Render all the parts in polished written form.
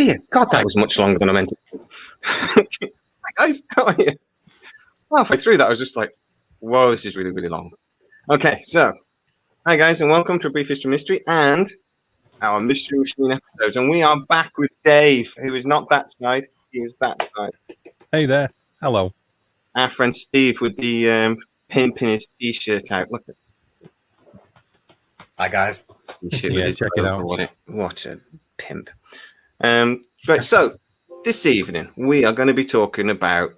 dear God, that was much longer than I meant it. Hi guys, how are you? Halfway through that, I was just like, whoa, this is really, really long. Okay, so hi guys, and welcome to A Brief History Mystery and our Mystery Machine episodes. And we are back with Dave, who is not that side, he is that side. Hey there. Hello. Our friend Steve with the pimp in his t-shirt out. Look at Hi guys. Yeah, check it out. What a pimp. Right, so this evening we are going to be talking about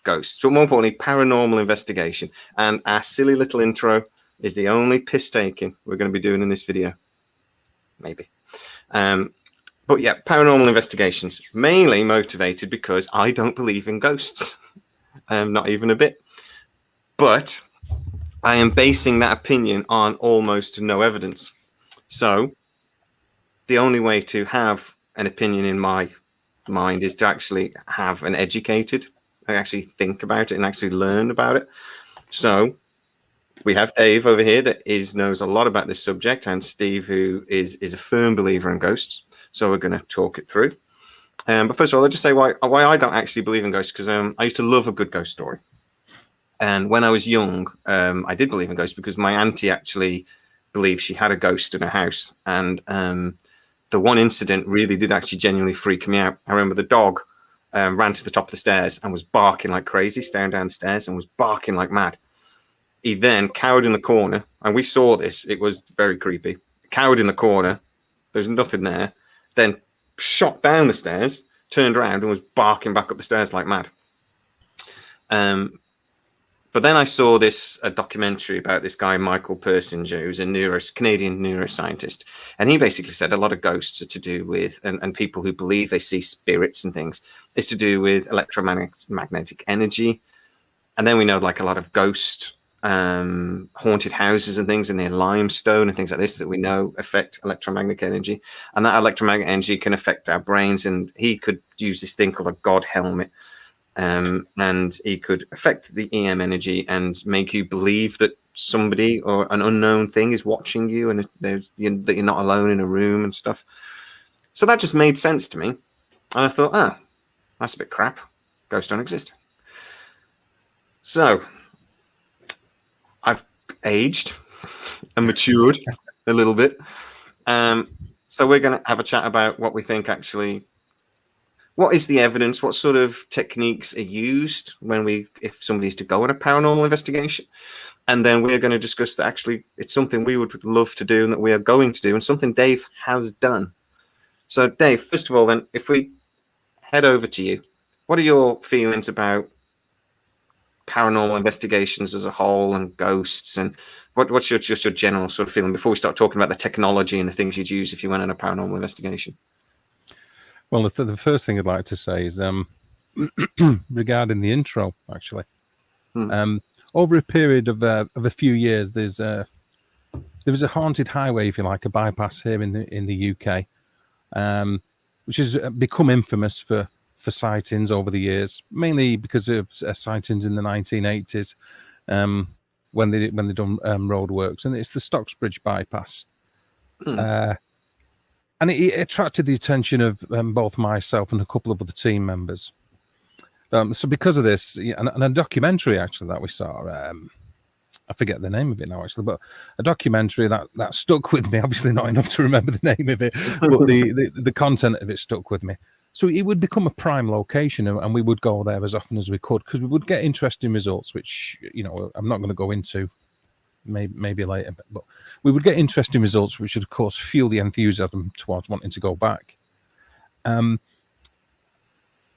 ghosts, but more importantly, paranormal investigation. And our silly little intro is the only piss taking we're going to be doing in this video. Maybe. But yeah, paranormal investigations, mainly motivated because I don't believe in ghosts. Not even a bit. But I am basing that opinion on almost no evidence. So the only way to have an opinion in my mind is to actually have an educated, and actually think about it and actually learn about it. So we have Dave over here that knows a lot about this subject, and Steve, who is a firm believer in ghosts. So we're going to talk it through. But first of all, I'll just say why I don't actually believe in ghosts, because I used to love a good ghost story. And when I was young, I did believe in ghosts because my auntie actually believed she had a ghost in her house. And the one incident really did actually genuinely freak me out. I remember the dog ran to the top of the stairs and was barking like crazy, staring down the stairs and was barking like mad. He then cowered in the corner, and we saw this. It was very creepy. Cowered in the corner. There's nothing there. Then shot down the stairs, turned around and was barking back up the stairs like mad. But then I saw a documentary about this guy, Michael Persinger, who's a Canadian neuroscientist. And he basically said a lot of ghosts are to do with, and people who believe they see spirits and things, is to do with electromagnetic energy. And then we know like a lot of ghost haunted houses and things in the limestone and things like this that we know affect electromagnetic energy. And that electromagnetic energy can affect our brains. And he could use this thing called a God helmet. And he could affect the EM energy and make you believe that somebody or an unknown thing is watching you, and that you're not alone in a room and stuff. So that just made sense to me. And I thought, that's a bit crap. Ghosts don't exist. So I've aged and matured a little bit. So we're going to have a chat about what we think actually. What is the evidence? What sort of techniques are used if somebody is to go on a paranormal investigation? And then we're going to discuss that actually it's something we would love to do and that we are going to do, and something Dave has done. So Dave, first of all, then, if we head over to you, what are your feelings about paranormal investigations as a whole and ghosts, and what's your general sort of feeling before we start talking about the technology and the things you'd use if you went on a paranormal investigation? Well, the first thing I'd like to say is regarding the intro, actually. Over a period of a few years, there was a haunted highway, if you like, a bypass here in the UK, which has become infamous for sightings over the years, mainly because of sightings in the 1980s when they done road works, and it's the Stocksbridge bypass. And it attracted the attention of both myself and a couple of other team members. So because of this, and a documentary actually that we saw, I forget the name of it now actually, but a documentary that stuck with me. Obviously not enough to remember the name of it, but the content of it stuck with me. So it would become a prime location, and we would go there as often as we could because we would get interesting results, which I'm not going to go into. Maybe later, but we would get interesting results, which would of course fuel the enthusiasm towards wanting to go back. And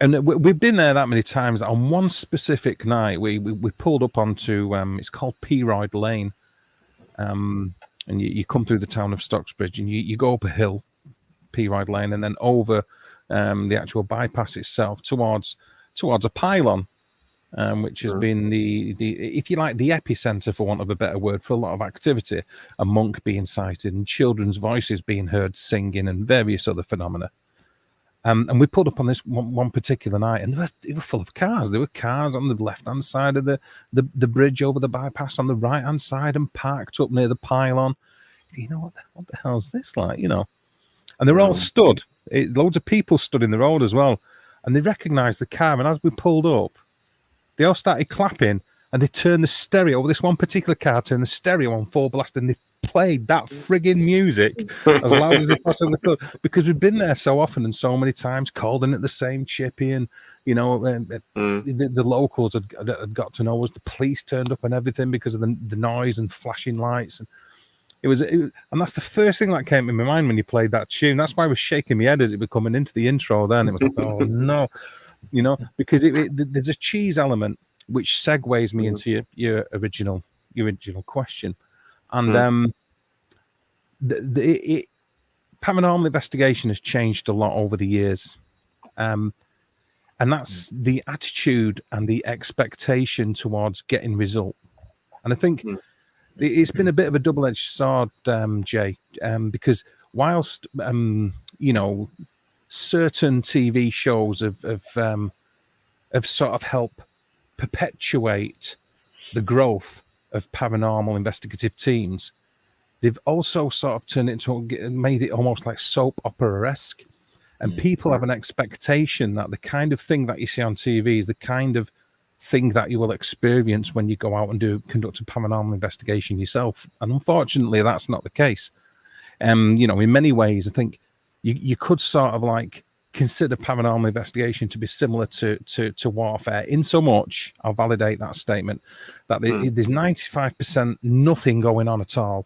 we've been there that many times. On one specific night, we pulled up onto it's called Peroid Lane, and you come through the town of Stocksbridge, and you go up a hill, Peroid Lane, and then over the actual bypass itself towards a pylon. Which has been the if you like the epicenter, for want of a better word, for a lot of activity, a monk being sighted and children's voices being heard singing and various other phenomena. And we pulled up on this one particular night, and they were full of cars. There were cars on the left-hand side of the bridge over the bypass, on the right-hand side, and parked up near the pylon. What the hell is this like? and they're all stood. Loads of people stood in the road as well, and they recognised the car. And as we pulled up, they all started clapping, and they turned the stereo. This one particular car turned the stereo on full blast, and they played that frigging music as loud as they possibly could, because we've been there so often and so many times, called in at the same chippy, and the locals had got to know us. The police turned up and everything because of the noise and flashing lights. And it was, and that's the first thing that came in my mind when you played that tune. That's why I was shaking my head as it was coming into the intro. Then it was like, oh no, because there's a cheese element which segues me into your original question, and paranormal investigation has changed a lot over the years, and that's the attitude and the expectation towards getting result. And I think it's been a bit of a double-edged sword, Jay, because whilst certain TV shows have sort of helped perpetuate the growth of paranormal investigative teams, they've also sort of made it almost like soap opera-esque, and people have an expectation that the kind of thing that you see on TV is the kind of thing that you will experience when you go out and conduct a paranormal investigation yourself. And unfortunately, that's not the case. In many ways, I think you could sort of like consider paranormal investigation to be similar to warfare, in so much, I'll validate that statement, that there's 95% nothing going on at all,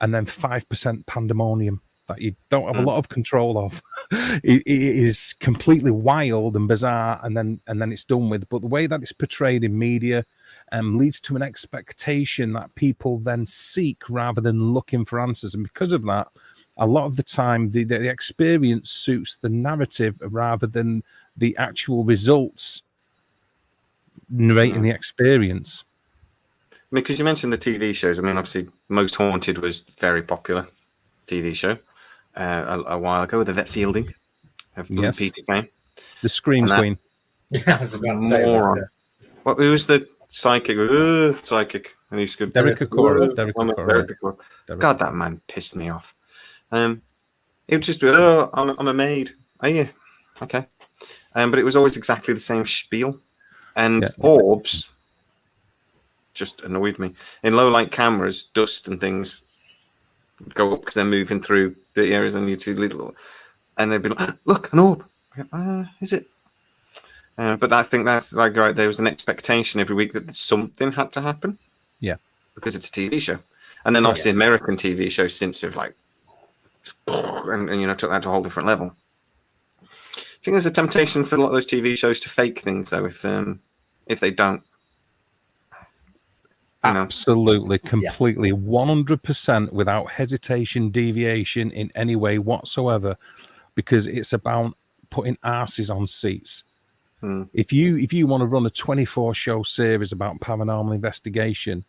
and then 5% pandemonium that you don't have a lot of control of. It is completely wild and bizarre, and then it's done with. But the way that it's portrayed in media leads to an expectation that people then seek rather than looking for answers. And because of that, a lot of the time, the experience suits the narrative rather than the actual results narrating the experience. I mean, because you mentioned the TV shows. I mean, obviously, Most Haunted was very popular TV show a while ago with Yvette Fielding of Peter Kane. The Scream Queen. Yeah, I was about to say that, yeah. Who was the psychic? Psychic. And he's good. Derek Okora. God, that man pissed me off. It would just be, I'm a maid. Are you? Okay. But it was always exactly the same spiel. And orbs just annoyed me. In low light cameras, dust and things would go up because they're moving through the areas, and you'd see little, and they'd be like, look, an orb. Is it? But I think that's like, right, there was an expectation every week that something had to happen. Yeah. Because it's a TV show. And then obviously American TV shows since have like, and took that to a whole different level. I think there's a temptation for a lot of those TV shows to fake things, though, if they don't. Absolutely, completely, 100%, without hesitation, deviation in any way whatsoever, because it's about putting asses on seats. If you want to run a 24-show series about paranormal investigation,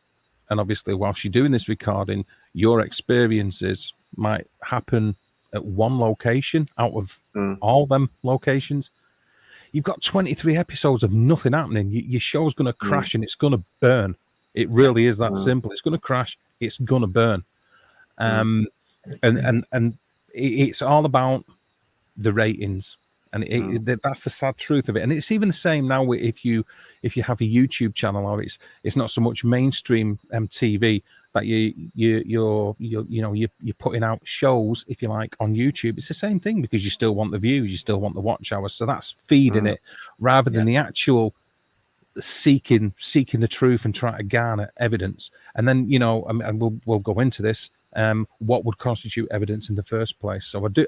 and obviously whilst you're doing this recording, your experiences might happen at one location out of all them locations. You've got 23 episodes of nothing happening. Your show's going to crash and it's going to burn. It really is that simple. It's going to crash. It's going to burn. And it's all about the ratings. And that's the sad truth of it. And it's even the same now if you have a YouTube channel, or it's not so much mainstream TV that you're putting out shows, if you like, on YouTube. It's the same thing, because you still want the views, you still want the watch hours. So that's feeding it rather than the actual seeking the truth and trying to garner evidence. And then and we'll go into this. What would constitute evidence in the first place? So I do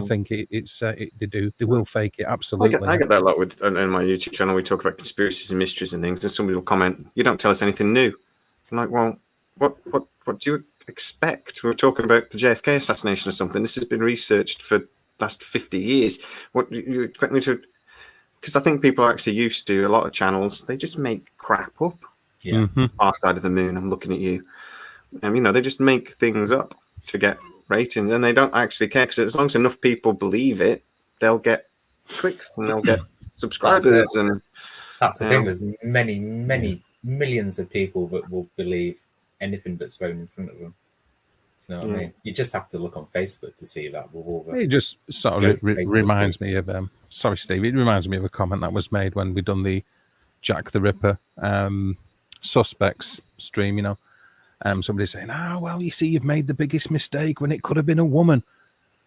think they will fake it, absolutely. I get that a lot with in my YouTube channel. We talk about conspiracies and mysteries and things, and somebody will comment, "You don't tell us anything new." I'm like, well, what do you expect? We're talking about the JFK assassination or something. This has been researched for the last 50 years. What you expect me to? Because I think people are actually used to a lot of channels. They just make crap up. Yeah, Our Side of the Moon. I'm looking at you. They just make things up to get ratings, and they don't actually care, because as long as enough people believe it, they'll get clicks and they'll get subscribers. That's the thing. There's many millions of people that will believe anything that's thrown in front of them. You know what I mean? You just have to look on Facebook to see that with all the It just sort of reminds me of sorry, Steve. It reminds me of a comment that was made when we done the Jack the Ripper suspects stream. You know, somebody saying, "Oh, well, you see, you've made the biggest mistake when it could have been a woman."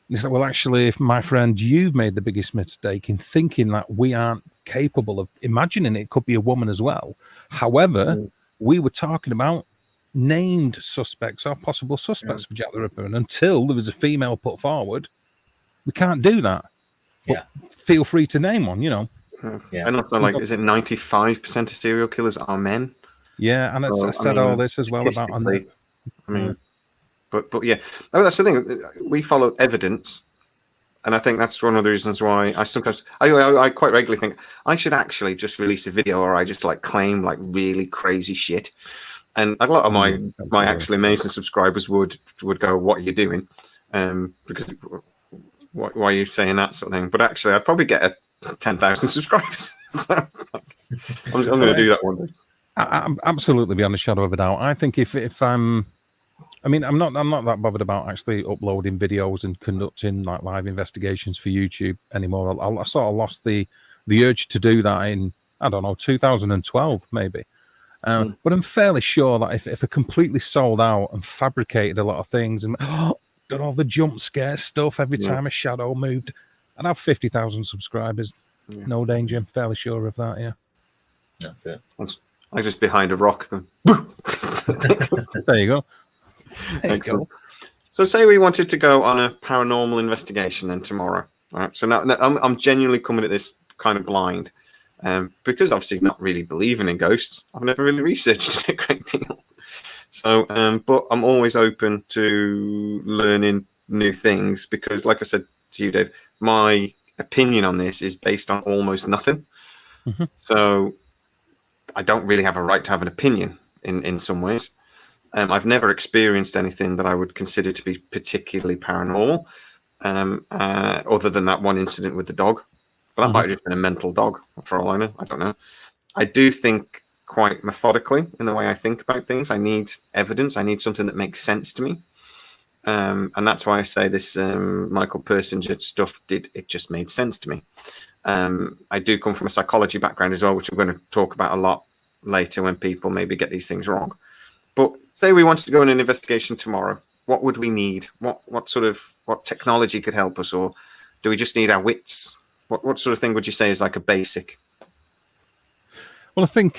And it's like, well, actually, my friend, you've made the biggest mistake in thinking that we aren't capable of imagining it could be a woman as well. However, we were talking about named suspects or possible suspects for Jack the Ripper, and until there was a female put forward, we can't do that. But feel free to name one, you know. And also, like, is it 95% of serial killers are men? Yeah, and I said all this as well about. I mean, but yeah, that's the thing. We follow evidence, and I think that's one of the reasons why I sometimes I quite regularly think I should actually just release a video, or I just like claim like really crazy shit. And a lot of my actually amazing subscribers would go, "What are you doing?" Because why are you saying that sort of thing? But actually, I'd probably get 10,000 subscribers. So I'm going to do that one day. I'm absolutely beyond a shadow of a doubt. I think if I'm not that bothered about actually uploading videos and conducting like live investigations for YouTube anymore. I sort of lost the urge to do that in, I don't know, 2012 maybe. But I'm fairly sure that if I completely sold out and fabricated a lot of things and done all the jump scare stuff every time a shadow moved, I'd have 50,000 subscribers. No danger. I'm fairly sure of that. Yeah, that's it. I'm just behind a rock. Going, there you go. There you go. So, say we wanted to go on a paranormal investigation then tomorrow. All right. So now I'm genuinely coming at this kind of blind. Because obviously not really believing in ghosts, I've never really researched it a great deal. So, but I'm always open to learning new things because, like I said to you, Dave, my opinion on this is based on almost nothing. So I don't really have a right to have an opinion in some ways. I've never experienced anything that I would consider to be particularly paranormal, other than that one incident with the dog. But that might have just been a mental dog, for all I know. I don't know. I do think quite methodically in the way I think about things. I need evidence. I need something that makes sense to me. And that's why I say this Michael Persinger stuff it just made sense to me. I do come from a psychology background as well, which we're going to talk about a lot later when people maybe get these things wrong. But say we wanted to go on an investigation tomorrow. What would we need? What technology could help us? Or do we just need our wits? What sort of thing would you say is like a basic? Well, I think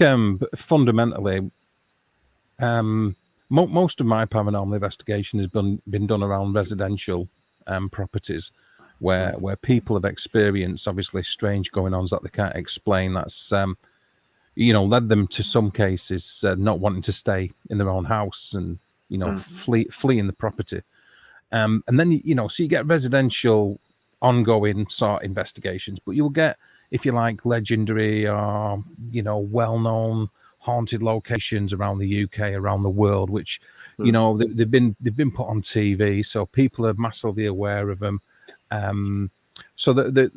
fundamentally, most of my paranormal investigation has been done around residential properties where people have experienced obviously strange going-ons that they can't explain. That's led them to some cases not wanting to stay in their own house and fleeing the property. And then so you get residential ongoing sort of investigations, but you will get, if you like, legendary or well-known haunted locations around the UK, around the world, which they've been put on TV, so people are massively aware of them. So that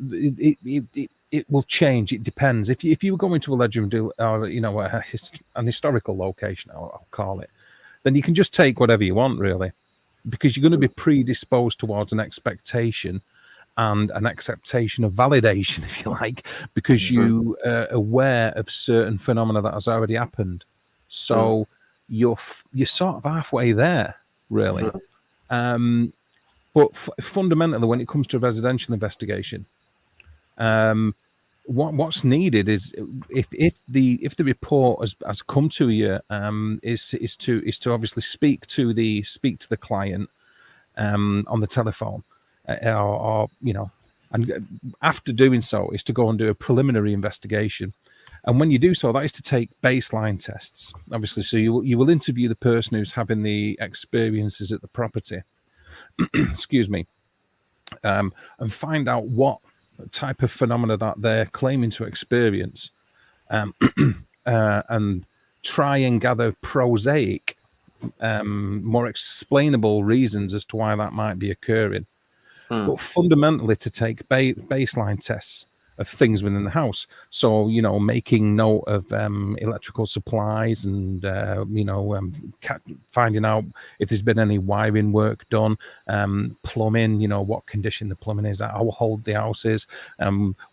it will change. It depends. If you were going to a legendary or an historical location, I'll call it, then you can just take whatever you want, really, because you're going to be predisposed towards an expectation and an acceptation of validation, if you like, because you are aware of certain phenomena that has already happened. So you're sort of halfway there, really. But fundamentally, when it comes to a residential investigation, what's needed is if the report has come to you, is to obviously speak to the client on the telephone. And after doing so is to go and do a preliminary investigation. And when you do so, that is to take baseline tests, obviously. So you will interview the person who's having the experiences at the property, excuse me, and find out what type of phenomena that they're claiming to experience, and try and gather prosaic, more explainable reasons as to why that might be occurring. But fundamentally, to take baseline tests of things within the house. So, you know, making note of electrical supplies and, finding out if there's been any wiring work done, plumbing, you know, what condition the plumbing is, how old the house is,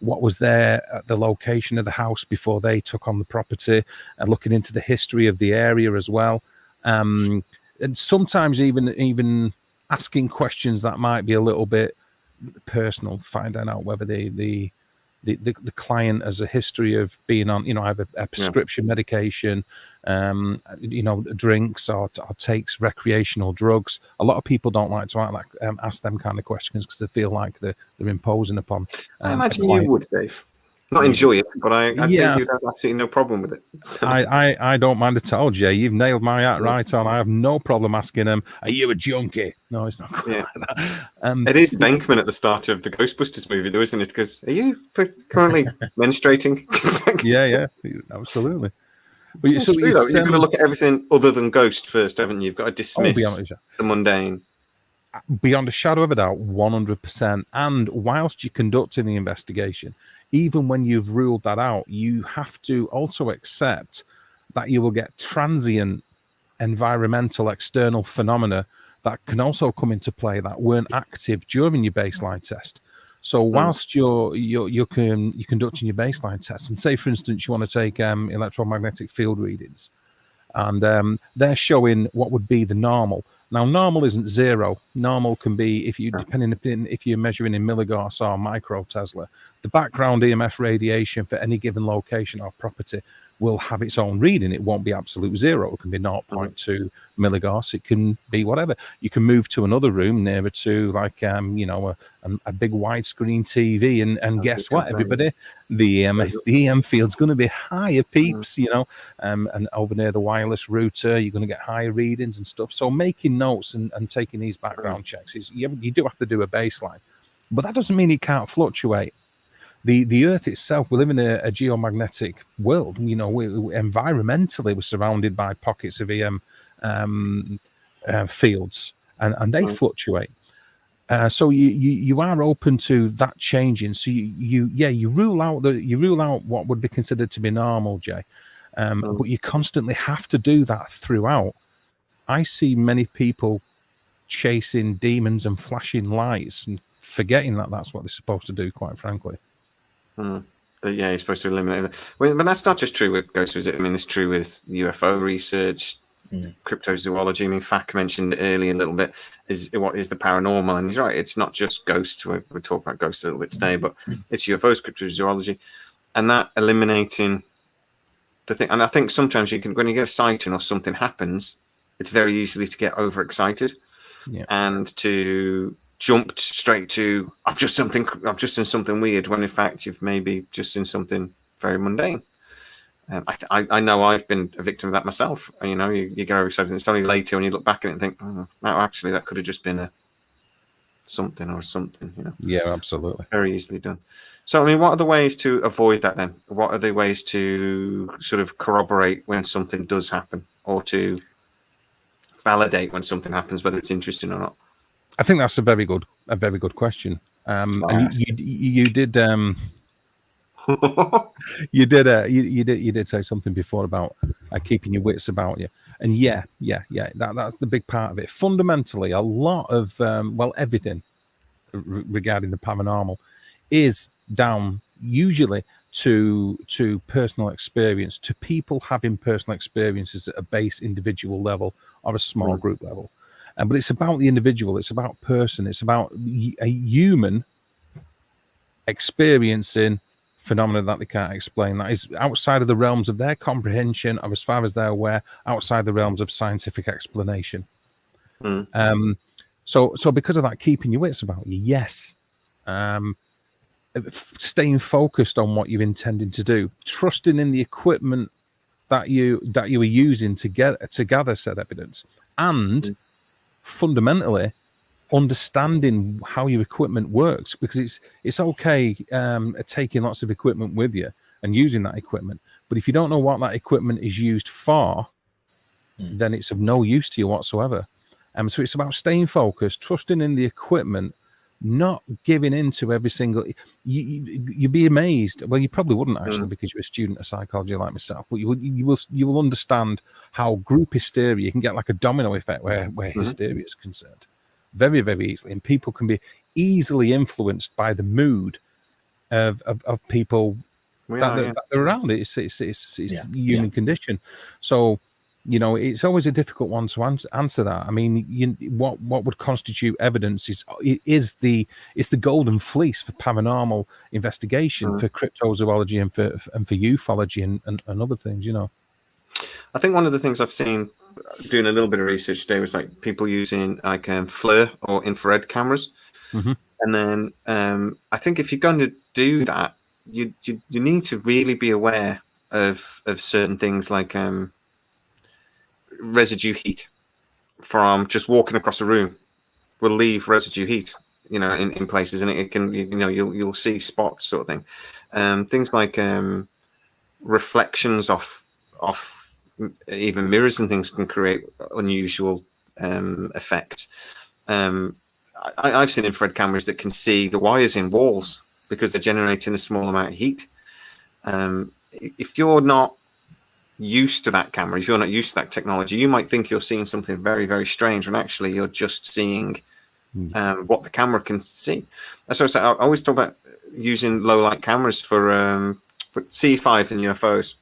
what was there at the location of the house before they took on the property, looking into the history of the area as well. And sometimes even asking questions that might be a little bit personal, finding out whether the client has a history of being on, you know, either a prescription medication, you know, drinks or takes recreational drugs. A lot of people don't like to ask them kind of questions because they feel like they're imposing upon. I imagine you would, Dave. Not enjoy it, but I think you'd have absolutely no problem with it. So. I don't mind at all, Jay. You've nailed my hat right on. I have no problem asking them, "Are you a junkie?" No, it's not quite like that. It is Venkman at the start of the Ghostbusters movie, though, isn't it? Because are you currently menstruating? yeah, absolutely. But so you've got to look at everything other than Ghost first, haven't you? You've got to dismiss the mundane. Beyond a shadow of a doubt, 100%. And whilst you're conducting the investigation, even when you've ruled that out, you have to also accept that you will get transient environmental external phenomena that can also come into play that weren't active during your baseline test. So whilst you're conducting your baseline test, and say, for instance, you want to take electromagnetic field readings, and they're showing what would be the normal. Now, normal isn't zero. Normal can be, depending if you're measuring in milligauss or microtesla, the background EMF radiation for any given location or property will have its own reading. It won't be absolute zero. It can be 0.2 milligauss. It can be whatever. You can move to another room nearer to, like, a big widescreen TV, and guess what, everybody? The EM field's going to be higher, peeps, you know, and over near the wireless router, you're going to get higher readings and stuff. So making notes and taking these background checks you do have to do a baseline, but that doesn't mean it can't fluctuate. The Earth itself, we live in a geomagnetic world. You know, environmentally, we're surrounded by pockets of EM fields, and they fluctuate. So you are open to that changing. So you rule out what would be considered to be normal, Jay. But you constantly have to do that throughout. I see many people chasing demons and flashing lights and forgetting that that's what they're supposed to do, quite frankly. Yeah, you're supposed to eliminate it. Well, but that's not just true with ghosts, is it? I mean, it's true with UFO research, cryptozoology. I mean, Fak mentioned earlier a little bit what is the paranormal, and he's right. It's not just ghosts. We'll talk about ghosts a little bit today, but it's UFOs, cryptozoology, and that eliminating the thing. And I think sometimes when you get a sighting or something happens, it's very easily to get overexcited and to jump straight to I've just seen something weird, when in fact you've maybe just seen something very mundane. I know I've been a victim of that myself. You know, you get overexcited, and it's only later when you look back at it and think, oh, no, actually that could have just been a something. You know. Yeah, absolutely. Very easily done. So, I mean, what are the ways to avoid that then? What are the ways to sort of corroborate when something does happen, or to validate when something happens, whether it's interesting or not? I think that's a very good question. And you did you did say something before about keeping your wits about you, and that's the big part of it. Fundamentally, a lot of everything regarding the paranormal is down usually to personal experience, to people having personal experiences at a base individual level or a small group level. But it's about the individual. It's about person. It's about a human experiencing phenomena that they can't explain. That is outside of the realms of their comprehension, or as far as they're aware, outside the realms of scientific explanation. So because of that, keeping your wits about you, yes. Staying focused on what you're intending to do, trusting in the equipment that you were using to gather said evidence, and fundamentally understanding how your equipment works, because it's okay taking lots of equipment with you and using that equipment, but if you don't know what that equipment is used for, then it's of no use to you whatsoever. So it's about staying focused, trusting in the equipment not giving into every single. You'd be amazed. Well, you probably wouldn't actually, because you're a student of psychology like myself. But you will understand how group hysteria, you can get like a domino effect where hysteria is concerned, very, very easily, and people can be easily influenced by the mood of people that are around it. It's human condition. So, it's always a difficult one to answer that. I mean, what would constitute evidence is the golden fleece for paranormal investigation, for cryptozoology, and for ufology and other things. I think one of the things I've seen doing a little bit of research today was like people using like FLIR or infrared cameras, and then I think if you're going to do that, you need to really be aware of certain things like residue heat from just walking across a room will leave residue heat, in places, and it can, you'll see spots, sort of thing. Things like reflections off even mirrors and things can create unusual effects. I've seen infrared cameras that can see the wires in walls because they're generating a small amount of heat. If you're not used to that camera, if you're not used to that technology, you might think you're seeing something very, very strange when actually you're just seeing what the camera can see. That's what I always talk about using low light cameras for C5 in UFOs.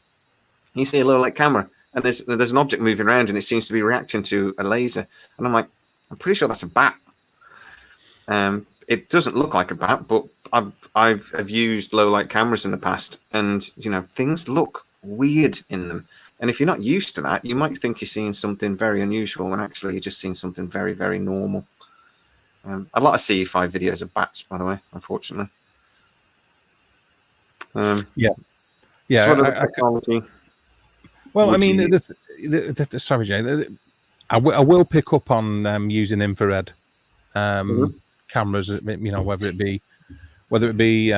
You see a low light camera and there's an object moving around and it seems to be reacting to a laser, and I'm like, I'm pretty sure that's a bat. It doesn't look like a bat, but I've used low light cameras in the past, and things look weird in them. And if you're not used to that, you might think you're seeing something very unusual when actually you're just seeing something very, very normal. A lot of CE5 videos of bats, by the way, unfortunately. Technology. Well, I mean, sorry, Jay. I will pick up on using infrared cameras. Whether it be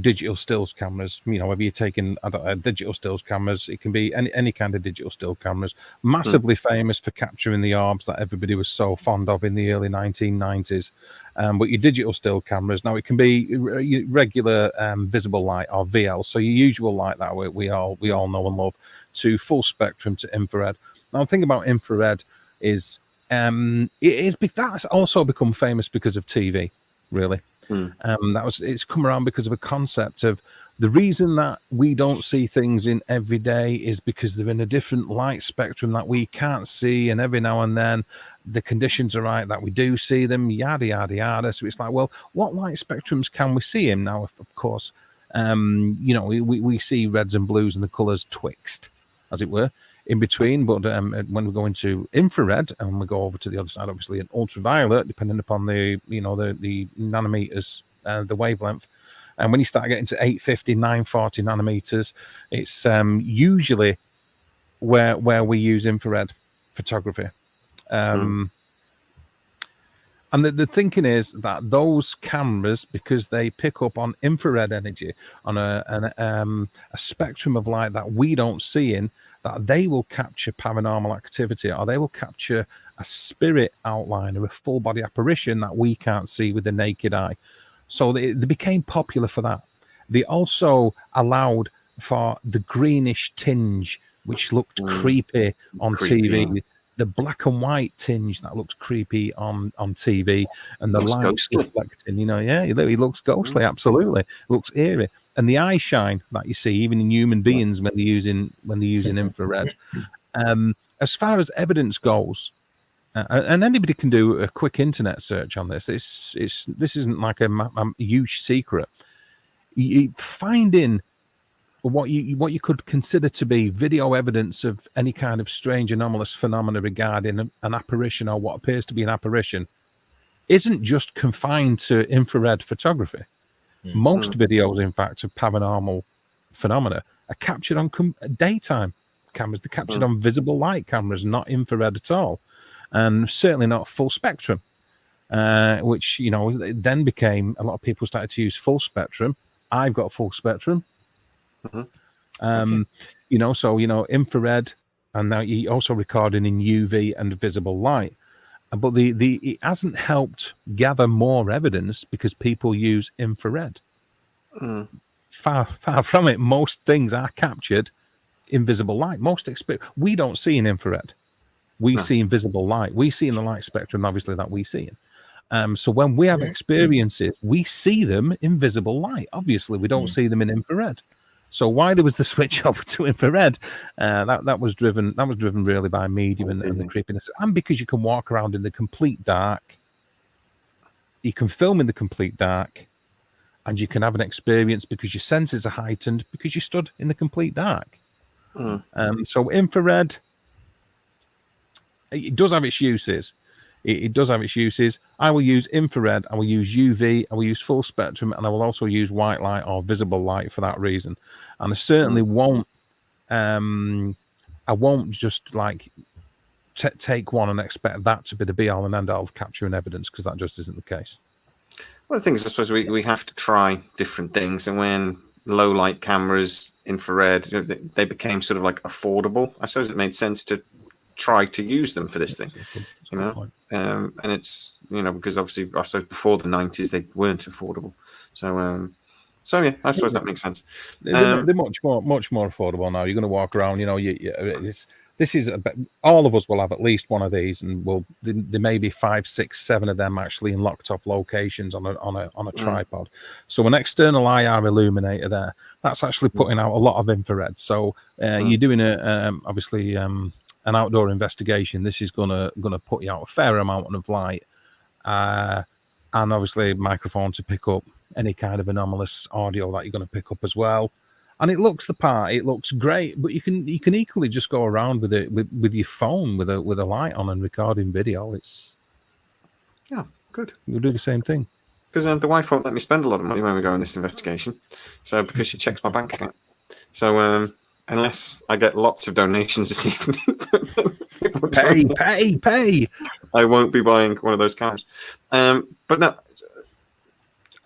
digital stills cameras, whether you're taking digital stills cameras, it can be any kind of digital still cameras. Massively famous for capturing the orbs that everybody was so fond of in the early 1990s. But your digital still cameras, now it can be regular visible light or VL, so your usual light that we all know and love, to full spectrum to infrared. Now the thing about infrared is that's also become famous because of TV, really. It's come around because of a concept of the reason that we don't see things in every day is because they're in a different light spectrum that we can't see, and every now and then the conditions are right that we do see them, yada yada yada. So it's like, well, what light spectrums can we see in now? Of course, we see reds and blues and the colors twixt, as it were, in between. But when we go into infrared and we go over to the other side, obviously, in ultraviolet, depending upon the nanometers, the wavelength, and when you start getting to 850, 940 nanometers, it's usually where we use infrared photography. And the thinking is that those cameras, because they pick up on infrared energy on a spectrum of light that we don't see in, that they will capture paranormal activity, or they will capture a spirit outline or a full body apparition that we can't see with the naked eye. So they became popular for that. They also allowed for the greenish tinge, which looked creepy on TV. The black and white tinge that looks creepy on TV, and the lights reflecting, he looks ghostly, absolutely. It looks eerie. And the eye shine that you see even in human beings when they're using infrared. As far as evidence goes, and anybody can do a quick internet search on this. This isn't like a huge secret. Finding what you could consider to be video evidence of any kind of strange anomalous phenomena regarding an apparition or what appears to be an apparition isn't just confined to infrared photography. Most videos, in fact, of paranormal phenomena are captured on daytime cameras. They're captured on visible light cameras, not infrared at all, and certainly not full spectrum, which then became, a lot of people started to use full spectrum. I've got full spectrum. So infrared, and now you also recording in UV and visible light. but it hasn't helped gather more evidence because people use infrared. Far from it. Most things are captured in visible light. We don't see in infrared. We see invisible light. We see in the light spectrum, obviously, that we see in. So when we have experiences, we see them in visible light. Obviously, we don't see them in infrared. So why there was the switch over to infrared? That was driven really by medium and the creepiness, and because you can walk around in the complete dark, you can film in the complete dark, and you can have an experience because your senses are heightened because you stood in the complete dark. So infrared, it does have its uses. It does have its uses. I will use infrared, I will use UV, I will use full spectrum, and I will also use white light or visible light for that reason. And I certainly won't I won't just like take one and expect that to be the be all and end all of capturing evidence, because that just isn't the case. Well, the thing is, I suppose we have to try different things, and when low light cameras, infrared, they became sort of like affordable, I suppose it made sense to try to use them for this thing, and it's because obviously I suppose before the 90s they weren't affordable, so yeah, I suppose that makes sense. They're much more affordable now. You're going to walk around, this is all of us will have at least one of these, and there may be 5, 6, 7 of them actually in locked off locations on a tripod. So an external IR illuminator there, that's actually putting out a lot of infrared. So you're doing obviously an outdoor investigation. This is gonna put you out a fair amount of light, and obviously microphone to pick up any kind of anomalous audio that you're going to pick up as well. And it looks the part, it looks great, but you can equally just go around with it with your phone with a light on and recording video. It's good. You'll do the same thing. Because the wife won't let me spend a lot of money when we go on this investigation, so because she checks my bank account. So unless I get lots of donations this evening, pay, I won't be buying one of those cameras. But no.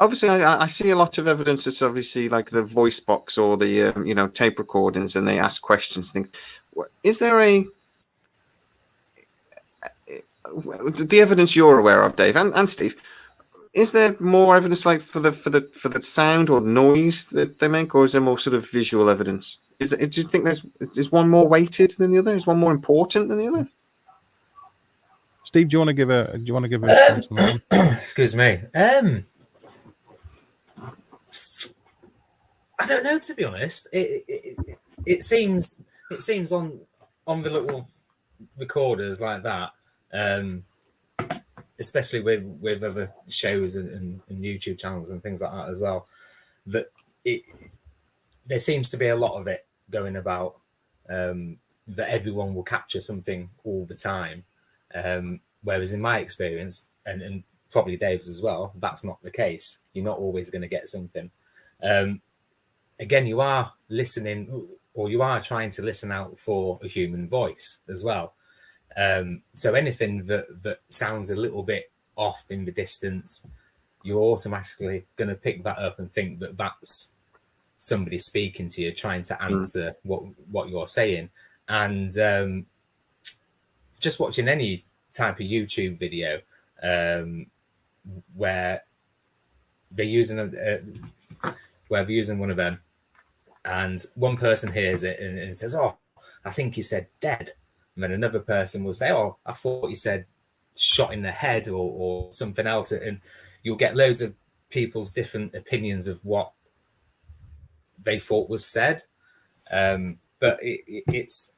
Obviously, I see a lot of evidence that's obviously like the voice box or the tape recordings, and they ask questions. Things. Is there the evidence you're aware of, Dave and Steve? Is there more evidence like for the sound or noise that they make, or is there more sort of visual evidence? Do you think is one more weighted than the other? Is one more important than the other? Steve, do you want to give a response on that one? Excuse me. I don't know, to be honest. It seems on the little recorders like that, especially with other shows and YouTube channels and things like that as well, that there seems to be a lot of it going about, that everyone will capture something all the time, whereas in my experience, and probably Dave's as well, that's not the case. You're not always going to get something. Again, you are listening, or you are trying to listen out for a human voice as well. So anything that sounds a little bit off in the distance, you're automatically going to pick that up and think that that's somebody speaking to you, trying to answer what you're saying. And just watching any type of YouTube video where they're using one of them, and one person hears it and says, "Oh, I think he said dead," and then another person will say, "Oh, I thought he said shot in the head or something else," and you'll get loads of people's different opinions of what they thought was said. But it's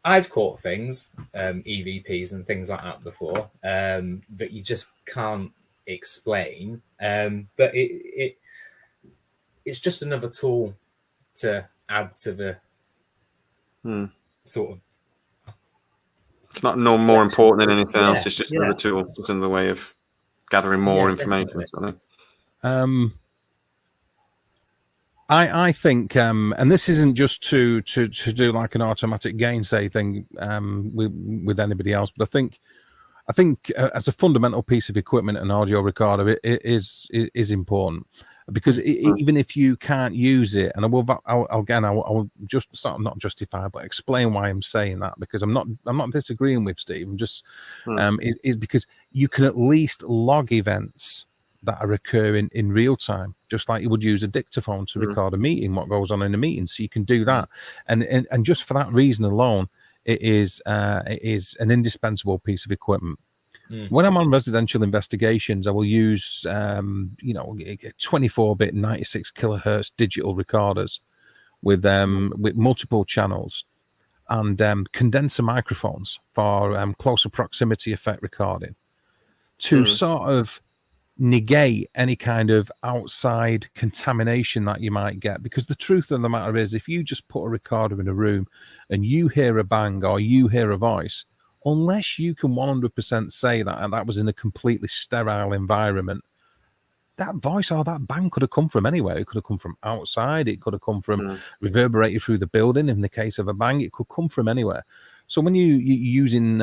I've caught things, EVPs and things like that before, that you just can't explain. But it's just another tool to add to the sort of. It's not more important than anything else. It's just another tool. It's another way of gathering more information. I think, and this isn't just to do like an automatic gainsay thing with anybody else, but I think as a fundamental piece of equipment, an audio recorder it is important. because even if you can't use it, and I will just sort of not justify, but explain why I'm saying that, because I'm not disagreeing with Steve. I'm just is because you can at least log events that are occurring in real time, just like you would use a dictaphone to record a meeting, what goes on in a meeting. So you can do that, and just for that reason alone, it is an indispensable piece of equipment. When I'm on residential investigations, I will use 24-bit 96 kilohertz digital recorders with multiple channels and condenser microphones for closer proximity effect recording to sort of negate any kind of outside contamination that you might get. Because the truth of the matter is, if you just put a recorder in a room and you hear a bang or you hear a voice, unless you can 100% say that was in a completely sterile environment, that voice or that bang could have come from anywhere. It could have come from outside. It could have come from reverberated through the building. In the case of a bang, it could come from anywhere. So when you're using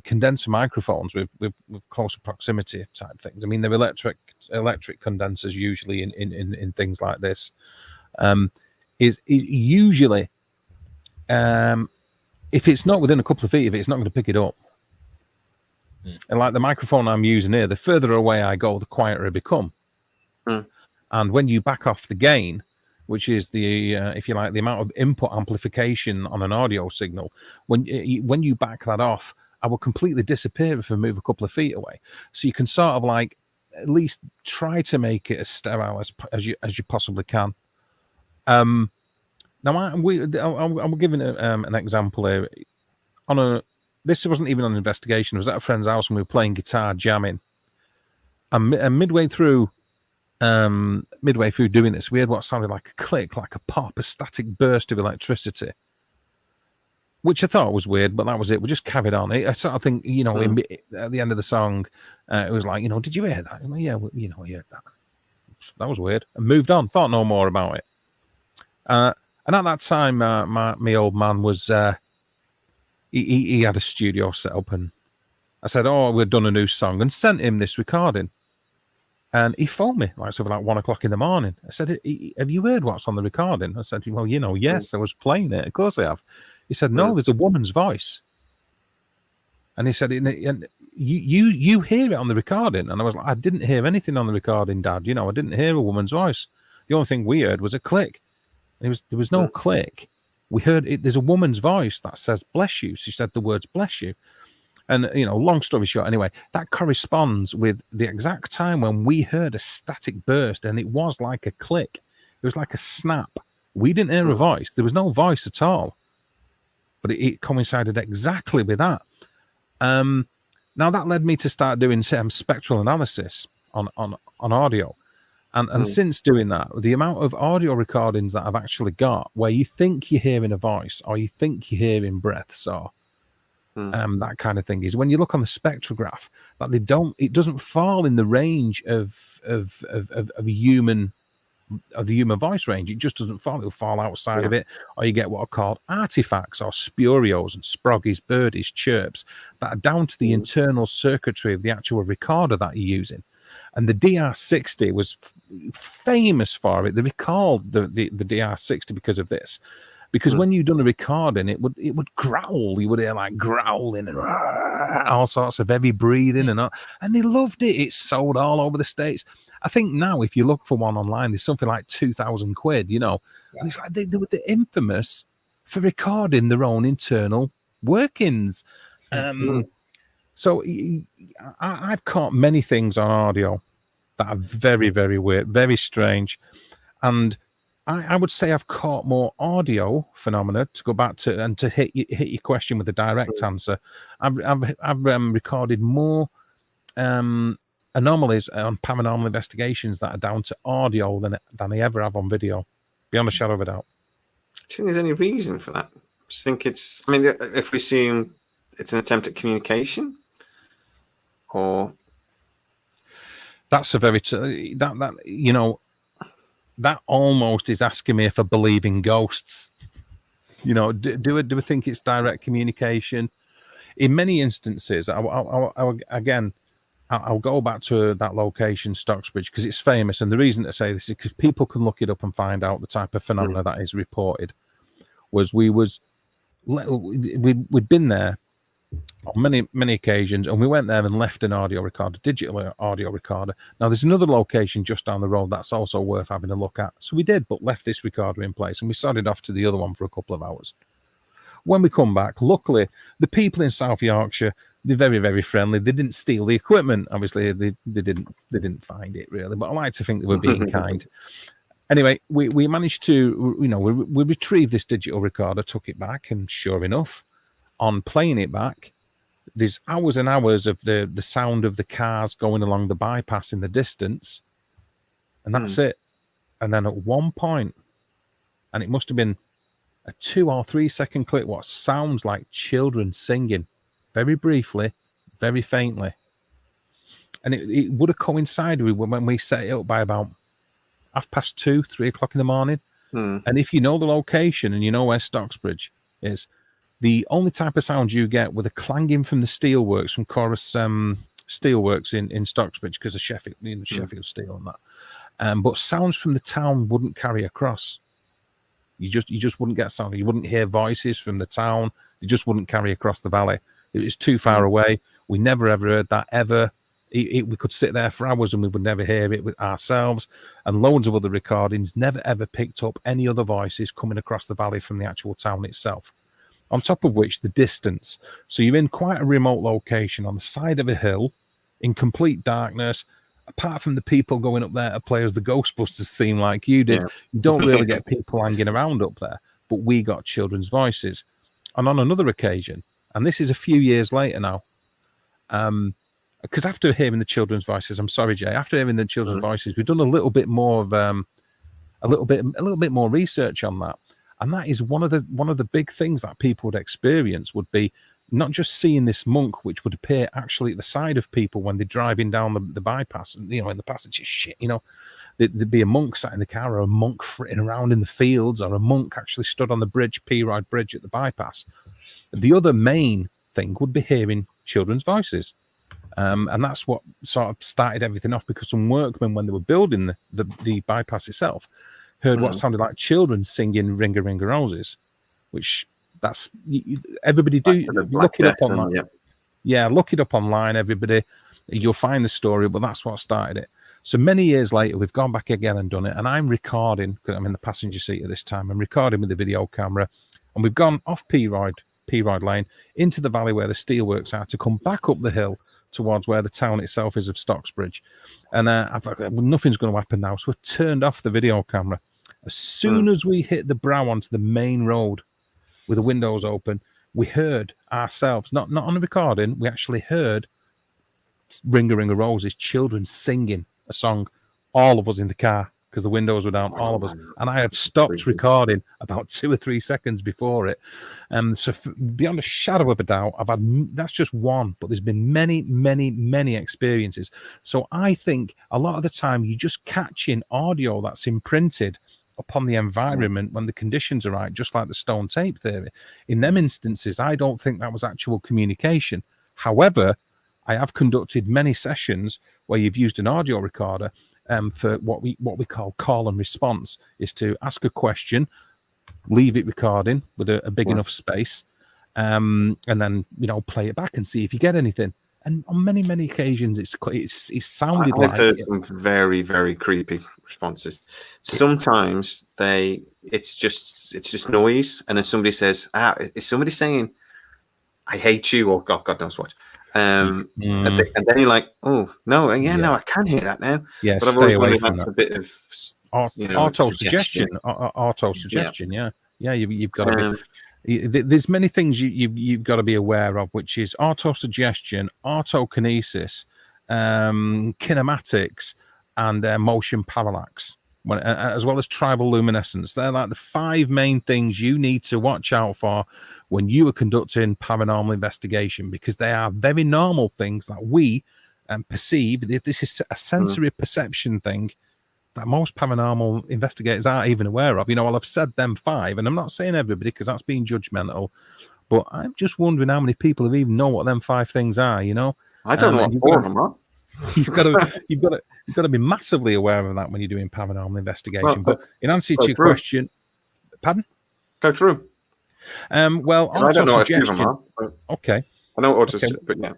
condenser microphones with closer proximity type things, I mean, they're electric condensers usually in things like this, is usually if it's not within a couple of feet of it, it's not going to pick it up. And like the microphone I'm using here, the further away I go, the quieter it become. And when you back off the gain, which is the, if you like, the amount of input amplification on an audio signal, when you back that off, I will completely disappear if I move a couple of feet away. So you can sort of like at least try to make it as sterile as you possibly can. Now I'm giving an example here. This wasn't even on an investigation. I was at a friend's house and we were playing guitar, jamming. And midway through doing this, we had what sounded like a click, like a pop, a static burst of electricity, which I thought was weird, but that was it. We just carried on. I sort of think, at the end of the song, it was like, did you hear that? Like, yeah, I heard that. That was weird. And moved on. Thought no more about it. And at that time, my old man was... He had a studio set up, and I said, we've done a new song, and sent him this recording. And he phoned me like 1 o'clock in the morning. I said, have you heard what's on the recording? I said, well, yes, I was playing it. Of course I have. He said, no, there's a woman's voice. And he said, and you hear it on the recording. And I was like, I didn't hear anything on the recording, Dad. I didn't hear a woman's voice. The only thing we heard was a click. There was no click. We heard it. There's a woman's voice that says, bless you. She said the words, bless you. And, long story short, anyway, that corresponds with the exact time when we heard a static burst, and it was like a click. It was like a snap. We didn't hear a voice. There was no voice at all. But it coincided exactly with that. Now, that led me to start doing spectral analysis on audio. And since doing that, the amount of audio recordings that I've actually got where you think you're hearing a voice or you think you're hearing breaths or that kind of thing is when you look on the spectrograph that it doesn't fall in the range of the human voice range. It just doesn't fall. It'll fall outside of it, or you get what are called artifacts or spurios and sproggies, birdies, chirps that are down to the internal circuitry of the actual recorder that you're using. And the DR60 was famous for it. They recalled the DR60 because of this. Because when you've done a recording, it would growl. You would hear like growling and all sorts of heavy breathing and they loved it. It's sold all over the States. I think now if you look for one online, there's something like 2,000 quid, And it's like they were infamous for recording their own internal workings. So I've caught many things on audio that are very, very weird, very strange. And I would say I've caught more audio phenomena, to go back to and to hit your question with a direct answer. I've recorded more anomalies on paranormal investigations that are down to audio than I ever have on video, beyond a shadow of a doubt. Do you think there's any reason for that? I just think if we assume it's an attempt at communication, or that's a very that almost is asking me if I believe in ghosts. Do I think it's direct communication? In many instances, I again, I'll go back to that location, Stocksbridge, because it's famous. And the reason to say this is because people can look it up and find out the type of phenomena that is reported. We'd been there on many occasions, and we went there and left an audio recorder, digital audio recorder. Now there's another location just down the road that's also worth having a look at. So we did, but left this recorder in place, and we started off to the other one for a couple of hours. When we come back, luckily the people in South Yorkshire, they're very, very friendly. They didn't steal the equipment. Obviously, they didn't find it really, but I like to think they were being kind. Anyway, we managed to, we retrieved this digital recorder, took it back, and sure enough, on playing it back, there's hours and hours of the sound of the cars going along the bypass in the distance, and that's it. And then at one point, and it must have been a 2 or 3 second clip, what sounds like children singing, very briefly, very faintly. And it would have coincided with when we set it up by about 2:30, 3 o'clock in the morning. And if you know the location and you know where Stocksbridge is, the only type of sound you get were the clanging from the steelworks, from Chorus Steelworks in Stocksbridge, because of Sheffield, Sheffield Steel and that. But sounds from the town wouldn't carry across. You just wouldn't get sound. You wouldn't hear voices from the town. They just wouldn't carry across the valley. It was too far away. We never ever heard that ever. We could sit there for hours and we would never hear it with ourselves. And loads of other recordings never ever picked up any other voices coming across the valley from the actual town itself. On top of which, the distance. So you're in quite a remote location on the side of a hill in complete darkness. Apart from the people going up there to play as the Ghostbusters theme like you did, you don't really get people hanging around up there. But we got children's voices. And on another occasion, and this is a few years later now, because after hearing the children's voices, I'm sorry, Jay, after hearing the children's voices, we've done a little bit more of a little bit more research on that. And that is one of the big things that people would experience would be not just seeing this monk, which would appear actually at the side of people when they're driving down the bypass, in the passenger shit, there'd be a monk sat in the car, or a monk fritting around in the fields, or a monk actually stood on the bridge, P-Ride Bridge at the bypass. The other main thing would be hearing children's voices. And that's what sort of started everything off, because some workmen, when they were building the bypass itself, heard what sounded like children singing Ring a Ring a Roses, which that's everybody do look it up online. Yeah, look it up online, everybody. You'll find the story, but that's what started it. So many years later, we've gone back again and done it, and I'm recording, because I'm in the passenger seat at this time. I'm recording with the video camera, and we've gone off P-Ride Lane into the valley where the steelworks are to come back up the hill towards where the town itself is of Stocksbridge. And I thought, well, nothing's going to happen now. So we turned off the video camera. As soon as we hit the brow onto the main road with the windows open, we heard ourselves, not on the recording, we actually heard Ring a Ring a Roses, children singing a song, all of us in the car, because the windows were down, all of us. And I had stopped recording about 2 or 3 seconds before it. So beyond a shadow of a doubt, that's just one, but there's been many, many, many experiences. So I think a lot of the time you just catch in audio that's imprinted upon the environment when the conditions are right, just like the stone tape theory. In them instances, I don't think that was actual communication. However, I have conducted many sessions where you've used an audio recorder for what we call call and response, is to ask a question, leave it recording with a big enough space, and then play it back and see if you get anything. And on many, many occasions, it sounded like... I've heard some very, very creepy responses. Sometimes it's just noise, and then somebody says, is somebody saying, I hate you, or God knows what. And then you're like, oh, no, no, I can hear that now. Yeah, but stay away from that. A bit of auto-suggestion. Auto-suggestion, yeah. Yeah, you've got to be... There's many things you've got to be aware of, which is auto-suggestion, autokinesis, kinematics, and motion parallax, as well as tribal luminescence. They're like the 5 main things you need to watch out for when you are conducting paranormal investigation, because they are very normal things that we perceive. This is a sensory perception thing that most paranormal investigators aren't even aware of. Well, I've said them 5, and I'm not saying everybody, because that's being judgmental, but I'm just wondering how many people have even know what them 5 things are, I don't know what 4 of them are. you've got to be massively aware of that when you're doing paranormal investigation. Well, but in answer to your through. question, pardon? Go through. Well, I don't know what a few of them auto-suggestion. are. So Okay. I know what Okay. but yeah.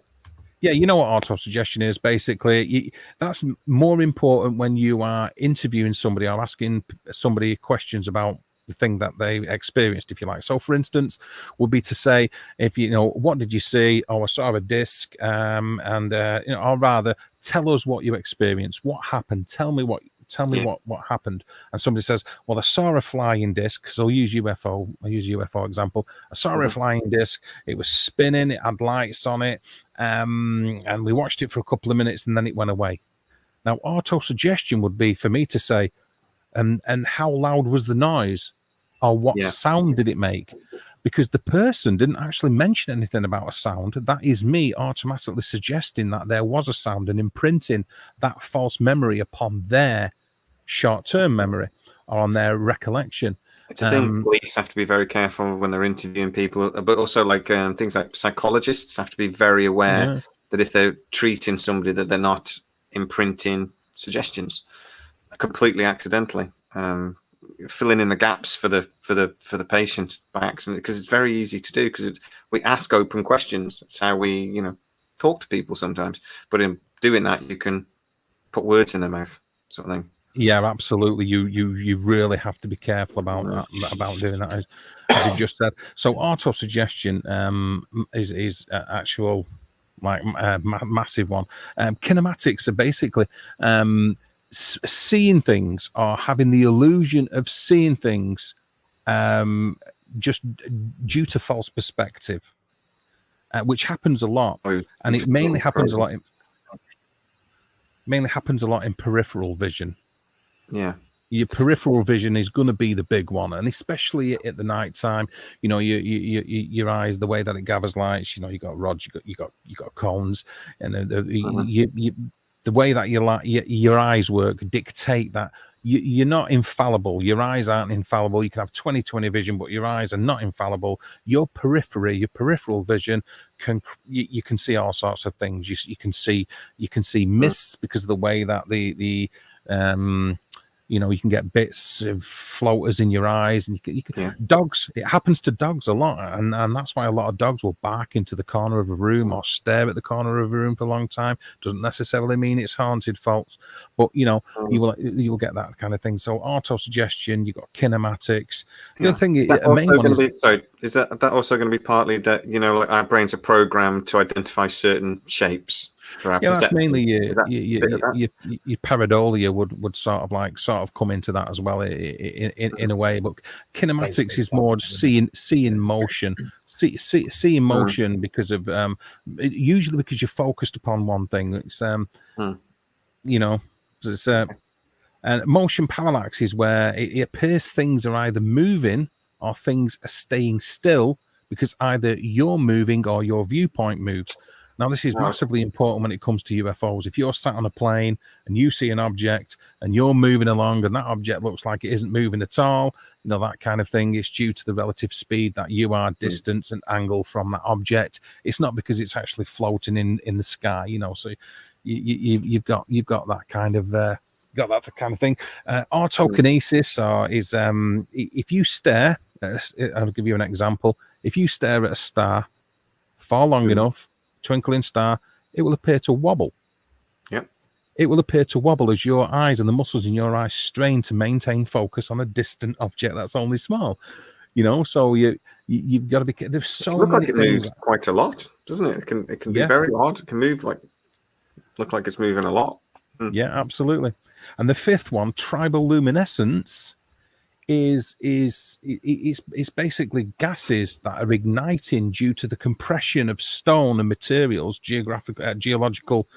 Yeah, you know what auto-suggestion is. Basically, that's more important when you are interviewing somebody or asking somebody questions about the thing that they experienced, if you like. So, for instance, would be to say, if you know, what did you see? Oh, I saw a disc, or rather, tell us what you experienced. What happened? Tell me what happened. And somebody says, well, I saw a flying disc. So I'll use UFO example. I saw a flying disc. It was spinning. It had lights on it. And we watched it for a couple of minutes and then it went away. Now, auto-suggestion would be for me to say, and how loud was the noise? Or what sound did it make? Because the person didn't actually mention anything about a sound. That is me automatically suggesting that there was a sound and imprinting that false memory upon their short-term memory or on their recollection. It's a thing. Police have to be very careful when they're interviewing people, but also like things like psychologists have to be very aware that if they're treating somebody, that they're not imprinting suggestions completely accidentally, filling in the gaps for the patient by accident, because it's very easy to do, because we ask open questions. It's how we talk to people sometimes, but in doing that you can put words in their mouth, sort of thing. Yeah, absolutely. You really have to be careful about that, about doing that, as you just said. So auto-suggestion is actual massive one. Kinematics are basically seeing things or having the illusion of seeing things just due to false perspective, which happens a lot, and it mainly happens a lot in peripheral vision. Yeah, your peripheral vision is going to be the big one, and especially at the night time. Your eyes, the way that it gathers lights. You got rods, you got cones, and the way that your eyes work dictate that you're not infallible. Your eyes aren't infallible. You can have 20/20 vision, but your eyes are not infallible. Your peripheral vision you can see all sorts of things. You can see mists because of the way that you can get bits of floaters in your eyes, and dogs. It happens to dogs a lot, and that's why a lot of dogs will bark into the corner of a room or stare at the corner of a room for a long time. Doesn't necessarily mean it's haunted, folks, but you will get that kind of thing. So auto-suggestion, you've got kinematics. The other thing, is that also going to be partly that like our brains are programmed to identify certain shapes? That's mainly your pareidolia would sort of come into that as well in a way, but kinematics is more seeing motion, seeing motion because of usually because you're focused upon one thing. It's and motion parallax is where it appears things are either moving or things are staying still because either you're moving or your viewpoint moves. Now, this is massively important when it comes to UFOs. If you're sat on a plane and you see an object and you're moving along and that object looks like it isn't moving at all, that kind of thing, it's due to the relative speed that you are, distance and angle from that object. It's not because it's actually floating in the sky, So you've got that kind of thing. Autokinesis is if you stare. I'll give you an example. If you stare at a star for long enough, twinkling star, it will appear to wobble. Yep. It will appear to wobble as your eyes and the muscles in your eyes strain to maintain focus on a distant object that's only small. So you've got to be. There's so many things. It moves quite a lot, doesn't it? It can be very odd. It can move look like it's moving a lot. Yeah, absolutely. And the fifth one, tribal luminescence, is basically gases that are igniting due to the compression of stone and materials, geological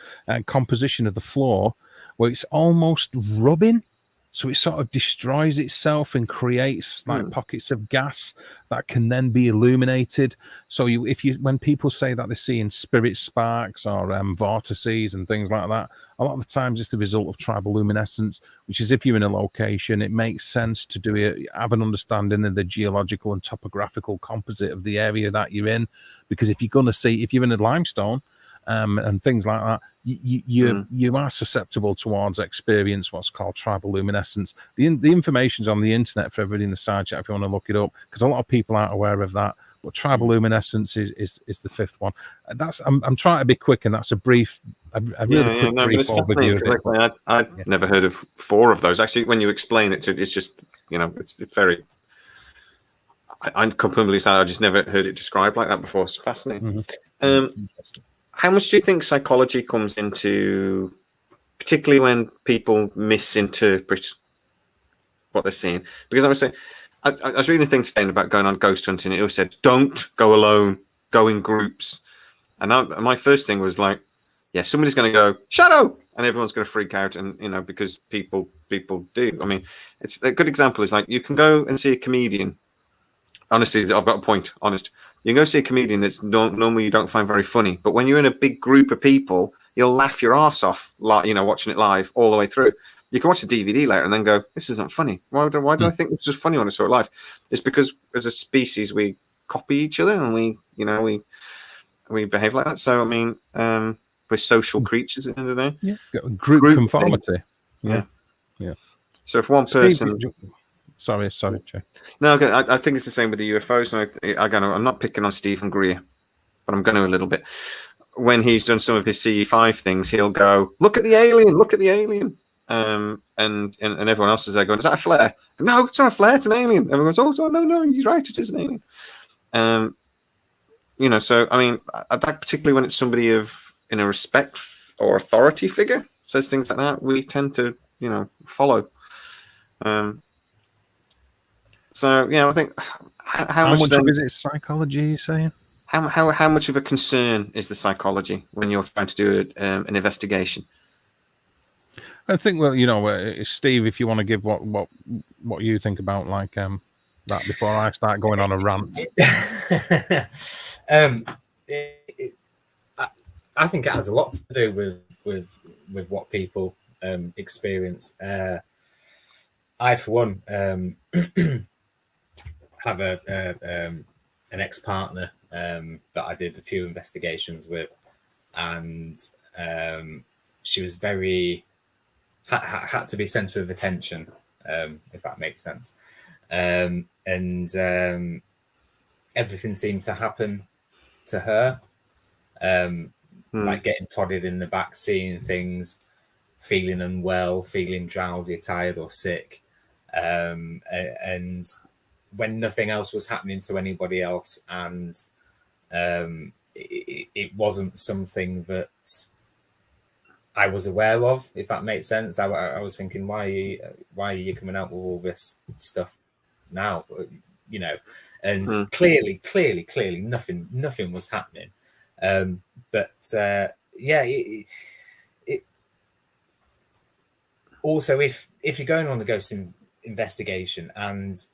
composition of the floor, where it's almost rubbing. So it sort of destroys itself and creates like pockets of gas that can then be illuminated. So when people say that they're seeing spirit sparks or vortices and things like that, a lot of the times it's the result of tribal luminescence, which is if you're in a location, it makes sense to do it, have an understanding of the geological and topographical composite of the area that you're in. Because if you're in a limestone, and things like that, you are susceptible towards experience what's called tribal luminescence. The information's on the internet for everybody in the side chat if you want to look it up, because a lot of people aren't aware of that. But tribal luminescence is the fifth one. That's I'm trying to be quick, and that's a brief, a really quick brief overview of it. I've never heard of 4 of those. Actually, when you explain it, it's just, you know, it's very. I'm completely sad. I just never heard it described like that before. It's fascinating. How much do you think psychology comes into, particularly when people misinterpret what they're seeing? Because I was saying, I was reading a thing today about going on ghost hunting. It said, don't go alone, go in groups. And my first thing was like, yeah, somebody's going to go, shadow! And everyone's going to freak out. And, you know, because people do. I mean, it's a good example is like, you can go and see a comedian. Honestly, I've got a point, honest. You can go see a comedian that's normally you don't find very funny. But when you're in a big group of people, you'll laugh your arse off, like, you know, watching it live all the way through. You can watch the DVD later and then go, this isn't funny. Why do I think this was funny when I saw it live? It's because as a species, we copy each other and we behave like that. So, I mean, we're social creatures at the end of the day. Yeah. Group conformity. Yeah. So if one person... Sorry, Jay. No, I think it's the same with the UFOs. I'm not picking on Stephen Greer, but I'm going to a little bit. When he's done some of his CE5 things, he'll go, look at the alien, look at the alien. And everyone else is there going, is that a flare? No, it's not a flare, it's an alien. Everyone goes, oh, no, he's right, it is an alien. You know, so, I mean, that particularly when it's somebody in a respect or authority figure says things like that, we tend to, you know, follow. So, yeah, I think how much of it is psychology, you're saying? How much of a concern is the psychology when you're trying to do an investigation? I think, well, you know, Steve, if you want to give what you think about like that before I start going on a rant. I think it has a lot to do with what people experience. I, for one, have an ex-partner that I did a few investigations with, and she was very had to be center of attention, if that makes sense, and everything seemed to happen to her, like getting prodded in the back, seeing things, feeling unwell, feeling drowsy, tired, or sick, and when nothing else was happening to anybody else, and it wasn't something that I was aware of, if that makes sense. I was thinking, why are you coming out with all this stuff now? You know, and clearly, nothing was happening. But it also, if you're going on the ghost investigation and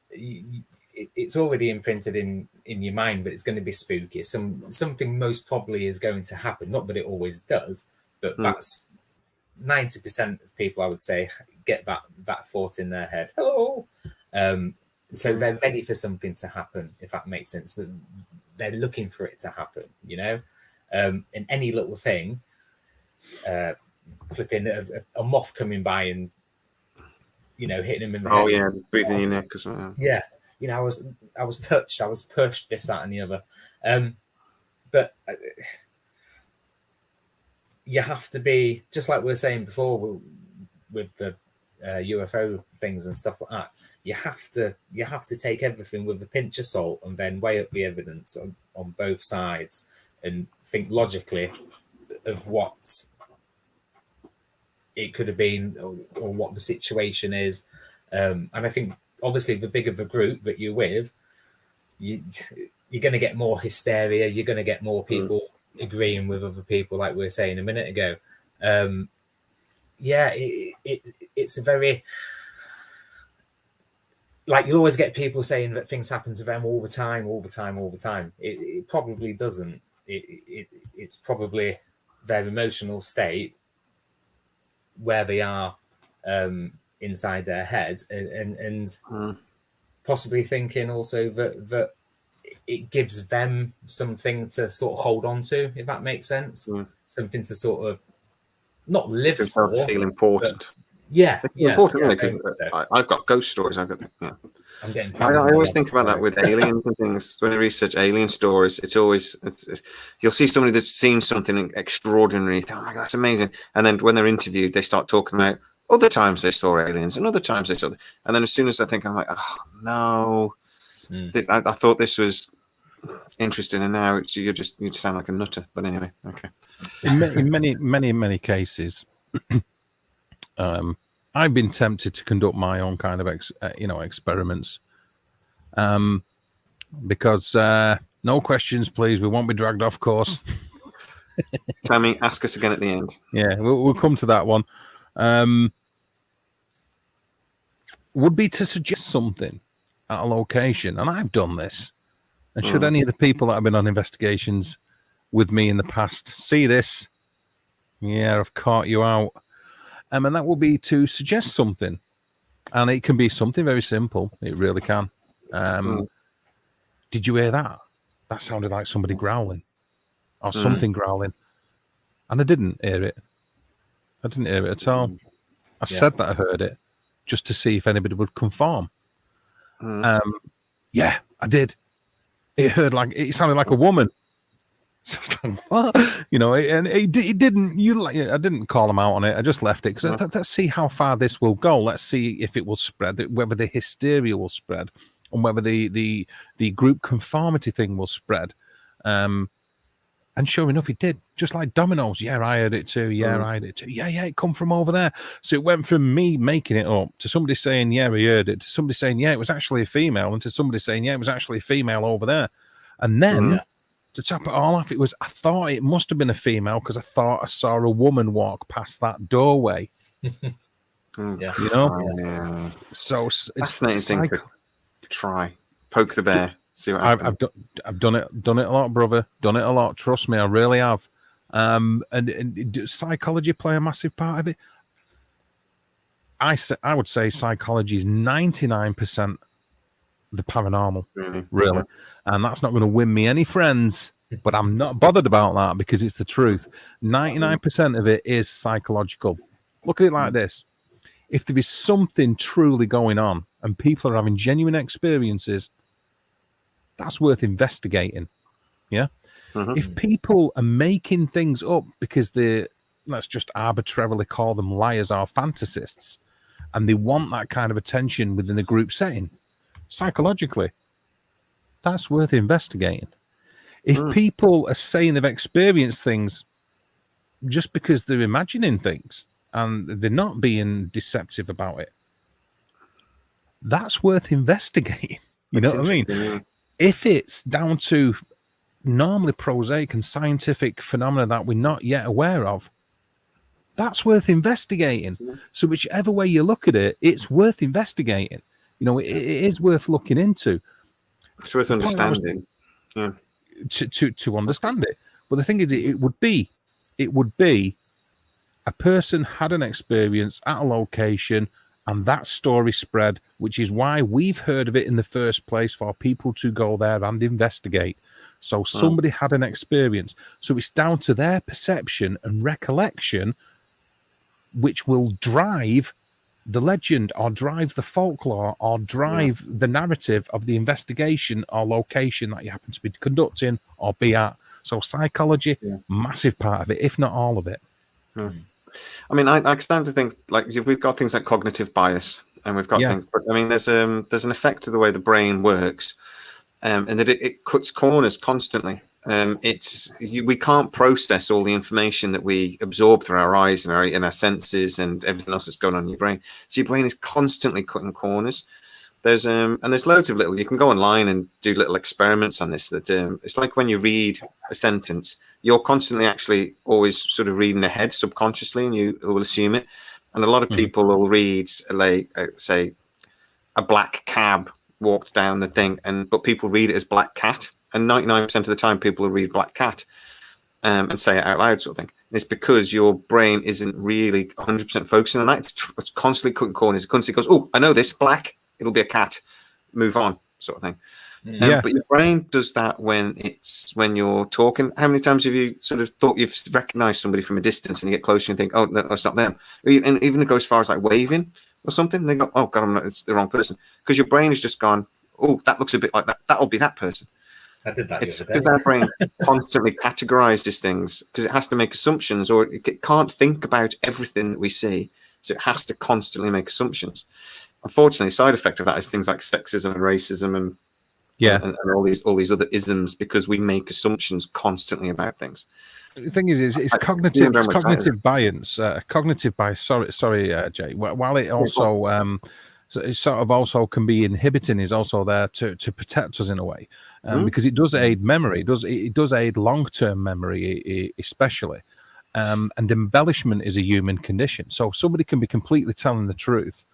it's already imprinted in your mind, but it's going to be spooky. Something most probably is going to happen. Not that it always does, but that's 90% of people, I would say, get that thought in their head. Hello. So they're ready for something to happen, if that makes sense. But they're looking for it to happen, you know. And any little thing, flipping a moth coming by and, you know, hitting him in the head. Oh yeah, breathing in your neck or something. Yeah, you know, I was touched, I was pushed, this, that, and the other. But you have to be, just like we were saying before with the UFO things and stuff like that. You have to take everything with a pinch of salt and then weigh up the evidence on both sides and think logically of what it could have been or what the situation is. And I think obviously the bigger the group that you're with, you're going to get more hysteria. You're going to get more people agreeing with other people, like we were saying a minute ago. It's a very, like, you'll always get people saying that things happen to them all the time. It probably doesn't. It's probably their emotional state where they are inside their head, and possibly thinking also that it gives them something to sort of hold on to, if that makes sense. something to sort of not live Themselves for. feel important. Yeah, It's yeah, important, yeah, isn't it? 'Cause, very so. I've got ghost stories. I've got. Yeah. I'm getting. I always think about that with aliens and things. When I research alien stories, it's always you'll see somebody that's seen something extraordinary. Oh my god, that's amazing! And then when they're interviewed, they start talking about other times they saw aliens and other times they saw. And then as soon as I think, I'm like, oh no, I thought this was interesting, and now you just sound like a nutter. But anyway, okay. In many cases, I've been tempted to conduct my own kind of experiments, because no questions, please. We won't be dragged off course. Tammy, ask us again at the end. Yeah, we'll come to that one. Would be to suggest something at a location, and I've done this. And should any of the people that have been on investigations with me in the past see this, yeah, I've caught you out. And that will be to suggest something. And it can be something very simple. It really can. Did you hear that? That sounded like somebody growling or something growling. And I didn't hear it. I didn't hear it at all. I said that I heard it just to see if anybody would conform. Yeah, I did. It sounded like a woman. So I was like, what? You know, and it didn't. I didn't call them out on it. I just left it because let's see how far this will go. Let's see if it will spread, whether the hysteria will spread, and whether the group conformity thing will spread. And sure enough, it did. Just like dominoes. Yeah, I heard it too. Yeah, I heard it too. Yeah, it come from over there. So it went from me making it up to somebody saying, yeah, I heard it, to somebody saying, yeah, it was actually a female, and to somebody saying, yeah, it was actually a female over there. And then to top it all off, I thought it must have been a female because I thought I saw a woman walk past that doorway. You know? Yeah. So it's fascinating thing to try. Poke the bear. See what happens. I've done it a lot, brother. Done it a lot. Trust me, I really have. And does psychology play a massive part of it? I would say psychology is 99% the paranormal, really. And that's not going to win me any friends, but I'm not bothered about that because it's the truth. 99% of it is psychological. Look at it like this. If there is something truly going on and people are having genuine experiences, that's worth investigating. Yeah. If people are making things up because let's just arbitrarily call them liars or fantasists, and they want that kind of attention within the group setting, psychologically, that's worth investigating. If people are saying they've experienced things just because they're imagining things and they're not being deceptive about it, that's worth investigating. You know what I mean? Yeah. If it's down to normally prosaic and scientific phenomena that we're not yet aware of, that's worth investigating. So whichever way you look at it, it's worth investigating. You know, it is worth looking into. It's worth understanding. To understand it. But the thing is, it would be a person had an experience at a location and that story spread, which is why we've heard of it in the first place, for people to go there and investigate. So somebody had an experience. So it's down to their perception and recollection, which will drive the legend or drive the folklore or drive the narrative of the investigation or location that you happen to be conducting or be at. So psychology, massive part of it, if not all of it. I mean, I stand to think, like, we've got things like cognitive bias, and we've got things, but I mean, there's an effect to the way the brain works, and that it cuts corners constantly. We can't process all the information that we absorb through our eyes and our senses and everything else that's going on in your brain. So your brain is constantly cutting corners. There's loads of you can go online and do little experiments on this. That it's like when you read a sentence, you're constantly actually always sort of reading ahead subconsciously, and you will assume it. And a lot of people will read, like, say, a black cab walked down the thing, but people read it as black cat. And 99% of the time, people will read black cat and say it out loud, sort of thing. And it's because your brain isn't really 100% focusing on that. It's constantly cutting corners. It constantly goes, oh, I know this, black. It'll be a cat. Move on, sort of thing. Yeah. But your brain does that when you're talking. How many times have you sort of thought you've recognized somebody from a distance, and you get closer and think, oh, no, it's not them? And even it goes as far as like waving or something. They go, oh God, it's the wrong person, because your brain has just gone, oh, that looks a bit like that. That'll be that person. I did that It's the other because day. our brain constantly categorizes things, because it has to make assumptions, or it can't think about everything that we see, so it has to constantly make assumptions. Unfortunately, a side effect of that is things like sexism and racism and all these other isms, because we make assumptions constantly about things. The thing is it's cognitive bias. Cognitive bias. Sorry, Jay. While it also so it sort of also can be inhibiting, is also there to protect us in a way, because it does aid memory. It does aid long-term memory, especially. And embellishment is a human condition. So somebody can be completely telling the truth,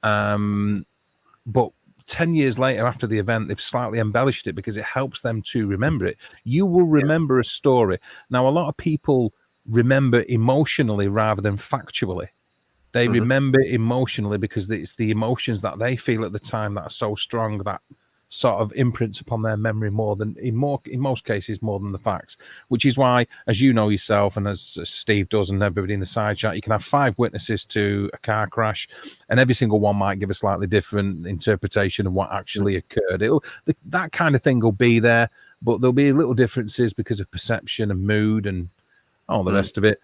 but 10 years later after the event, they've slightly embellished it because it helps them to remember it. You will remember a story. Now, a lot of people remember emotionally rather than factually. They remember emotionally because it's the emotions that they feel at the time that are so strong that sort of imprints upon their memory more than, in most cases, more than the facts. Which is why, as you know yourself, and as Steve does, and everybody in the side chat, you can have 5 witnesses to a car crash, and every single one might give a slightly different interpretation of what actually occurred. That kind of thing will be there, but there'll be little differences because of perception and mood and all the rest of it.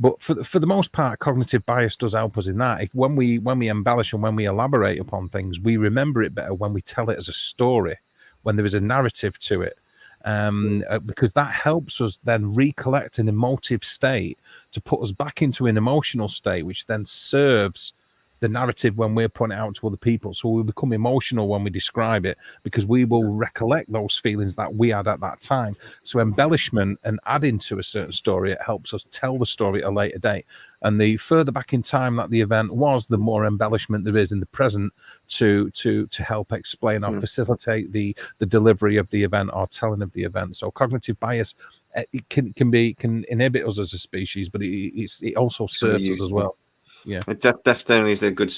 But for the most part, cognitive bias does help us in that. If when we embellish and when we elaborate upon things, we remember it better when we tell it as a story, when there is a narrative to it, because that helps us then recollect an emotive state to put us back into an emotional state, which then serves the narrative when we're putting it out to other people. So we become emotional when we describe it, because we will recollect those feelings that we had at that time. So embellishment and adding to a certain story, it helps us tell the story at a later date. And the further back in time that the event was, the more embellishment there is in the present to help explain or facilitate the delivery of the event or telling of the event. So cognitive bias, it can inhibit us as a species, but it also serves us as well. Yeah, it definitely is a good,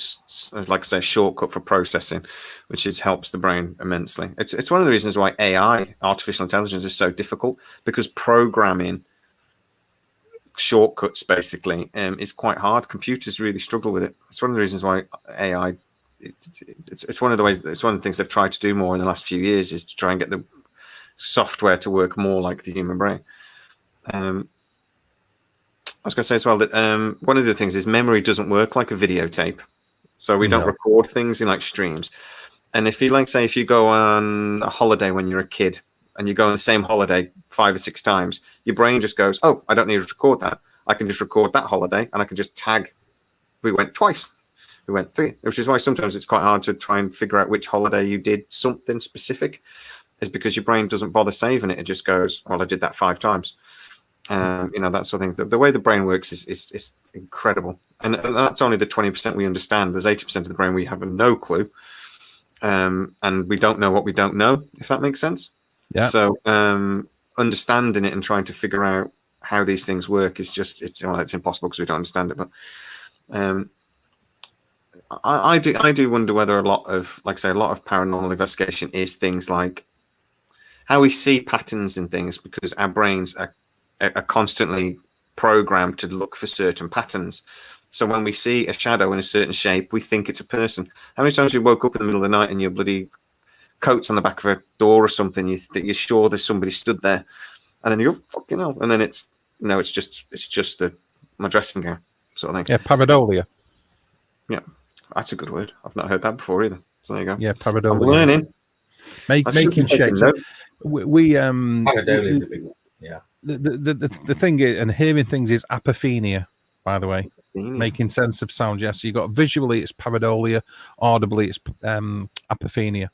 like I say, shortcut for processing, which helps the brain immensely. It's one of the reasons why AI, artificial intelligence, is so difficult, because programming shortcuts basically is quite hard. Computers really struggle with it. It's one of the reasons why AI. It's one of the ways. It's one of the things they've tried to do more in the last few years, is to try and get the software to work more like the human brain. I was going to say as well that one of the things is memory doesn't work like a videotape. So we don't record things in like streams. And if you if you go on a holiday when you're a kid and you go on the same holiday 5 or 6 times, your brain just goes, oh, I don't need to record that. I can just record that holiday and I can just tag, we went twice, we went 3, which is why sometimes it's quite hard to try and figure out which holiday you did something specific, is because your brain doesn't bother saving it. It just goes, well, I did that 5 times. That sort of thing. The way the brain works is incredible, and that's only the 20% we understand. There's 80% of the brain we have no clue, and we don't know what we don't know, if that makes sense. Yeah. So understanding it and trying to figure out how these things work is just it's impossible because we don't understand it. But I do wonder whether a lot of paranormal investigation is things like how we see patterns in things, because our brains are constantly programmed to look for certain patterns. So when we see a shadow in a certain shape, we think it's a person. How many times we woke up in the middle of the night and your bloody coat's on the back of a door or something, you're sure there's somebody stood there, and then you go, fucking hell, and then it's just my dressing gown sort of thing. Yeah, pareidolia. Yeah, that's a good word. I've not heard that before either. So there you go. Yeah, pareidolia. I'm learning. Making shapes. Pareidolia is a big one. Yeah. The thing is, and hearing things is apophenia, by the way. Making sense of sound. Yes, so you got visually it's pareidolia, audibly it's apophenia.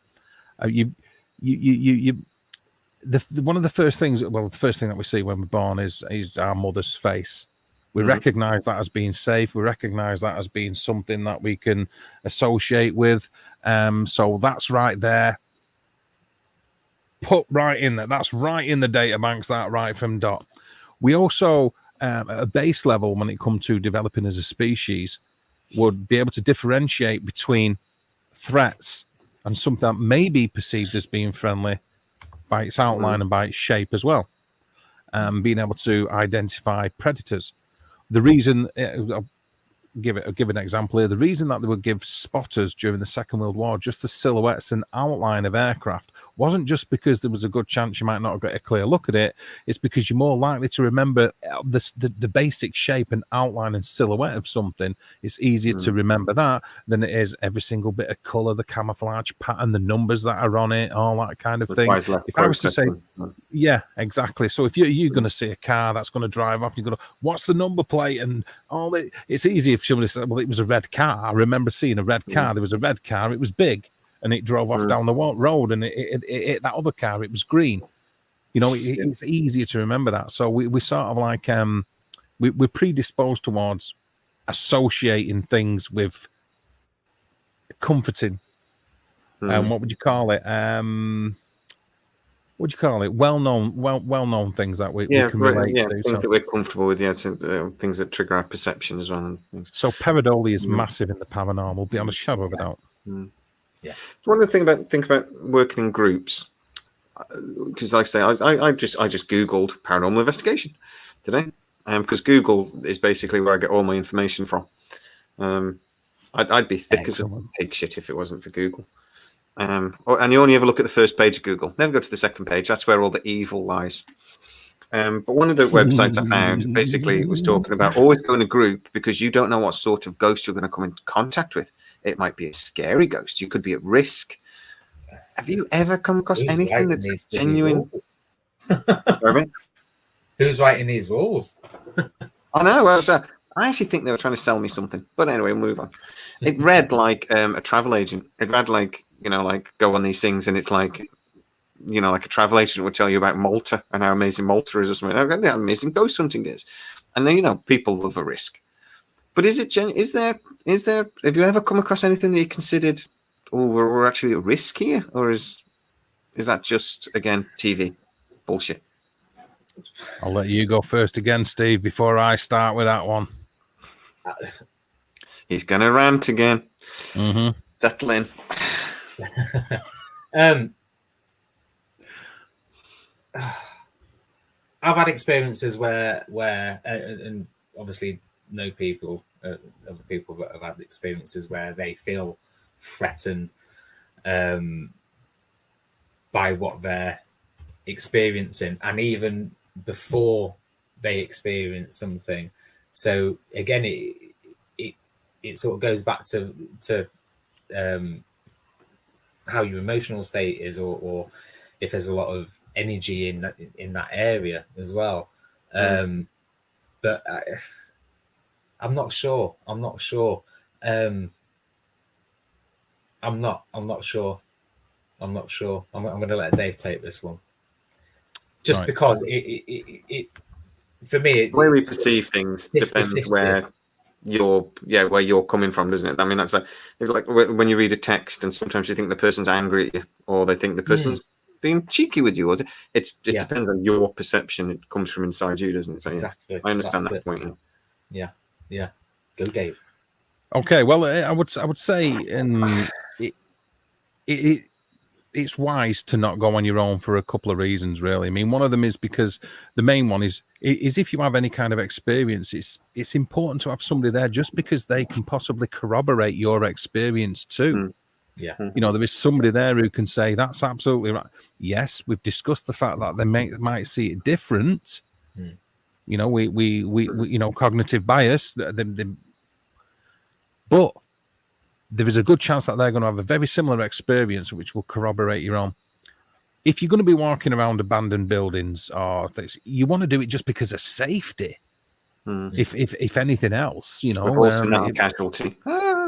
One of the first things, the first thing that we see when we're born is our mother's face. We recognize that as being safe. We recognize that as being something that we can associate with. So that's right there. Put right in there. That's right in the data banks, that right from dot. We also, at a base level, when it comes to developing as a species, would be able to differentiate between threats and something that may be perceived as being friendly by its outline and by its shape as well. Being able to identify predators. The reason, I'll give an example here. The reason that they would give spotters during the Second World War just the silhouettes and outline of aircraft wasn't just because there was a good chance you might not get a clear look at it. It's because you're more likely to remember the basic shape and outline and silhouette of something. It's easier to remember that than it is every single bit of color, the camouflage pattern, the numbers that are on it, all that kind of thing. If I was to say, yeah, exactly. So if you're going to see a car that's going to drive off, you're going to, what's the number plate and all that? It's easy if somebody said, well, it was a red car. I remember seeing a red car. There was a red car. It was big, and it drove off down the road, and it hit that other car. It was green. You know, it's easier to remember that. So we sort of like we're predisposed towards associating things with comforting. What would you call it? What do you call it? Well-known things that we can relate to. Things that we're comfortable with, things that trigger our perception as well. And things. So pareidolia is massive in the paranormal, beyond a shadow of a doubt. Yeah. One of the things think about working in groups, because like I say, I just Googled paranormal investigation today, because Google is basically where I get all my information from. I'd be thick as a pig shit if it wasn't for Google. And you only ever look at the first page of Google. Never go to the second page. That's where all the evil lies. But one of the websites I found basically was talking about always go in a group because you don't know what sort of ghost you're going to come into contact with. It might be a scary ghost. You could be at risk. Have you ever come across anything that's genuine? Sorry? Who's writing these rules? I know. Well, I actually think they were trying to sell me something. But anyway, we'll move on. It read like a travel agent. It read like, like go on these things, and it's like, like a travel agent would tell you about Malta and how amazing Malta is or something. How amazing ghost hunting is. And then, people love a risk. But is there, have you ever come across anything that you considered, we're actually at risk here? Or is that just, again, TV bullshit? I'll let you go first again, Steve, before I start with that one. He's going to rant again. Settle in. I've had experiences where and obviously know people, other people that have had experiences where they feel threatened by what they're experiencing, and even before they experience something. So again, it sort of goes back to how your emotional state is, or if there's a lot of energy in that area as well. But I'm not sure. I'm not sure. I'm not sure. I'm going to let Dave take this one, just because it for me, the way we perceive things depends where you're coming from, doesn't it? I mean, that's like when you read a text and sometimes you think the person's angry at you, or they think the person's being cheeky with you, or it depends on your perception. It comes from inside you, doesn't it? So exactly. I understand that point. Yeah. Go, Dave. Okay, well, I would say, it's wise to not go on your own for a couple of reasons, really. I mean, one of them is because the main one is if you have any kind of experience, it's important to have somebody there just because they can possibly corroborate your experience too. Yeah. There is somebody there who can say, that's absolutely right. Yes, we've discussed the fact that they might see it different. We cognitive bias, but there is a good chance that they're going to have a very similar experience which will corroborate your own. If you're going to be walking around abandoned buildings or things, you want to do it just because of safety. If anything else, we've all seen that on Casualty.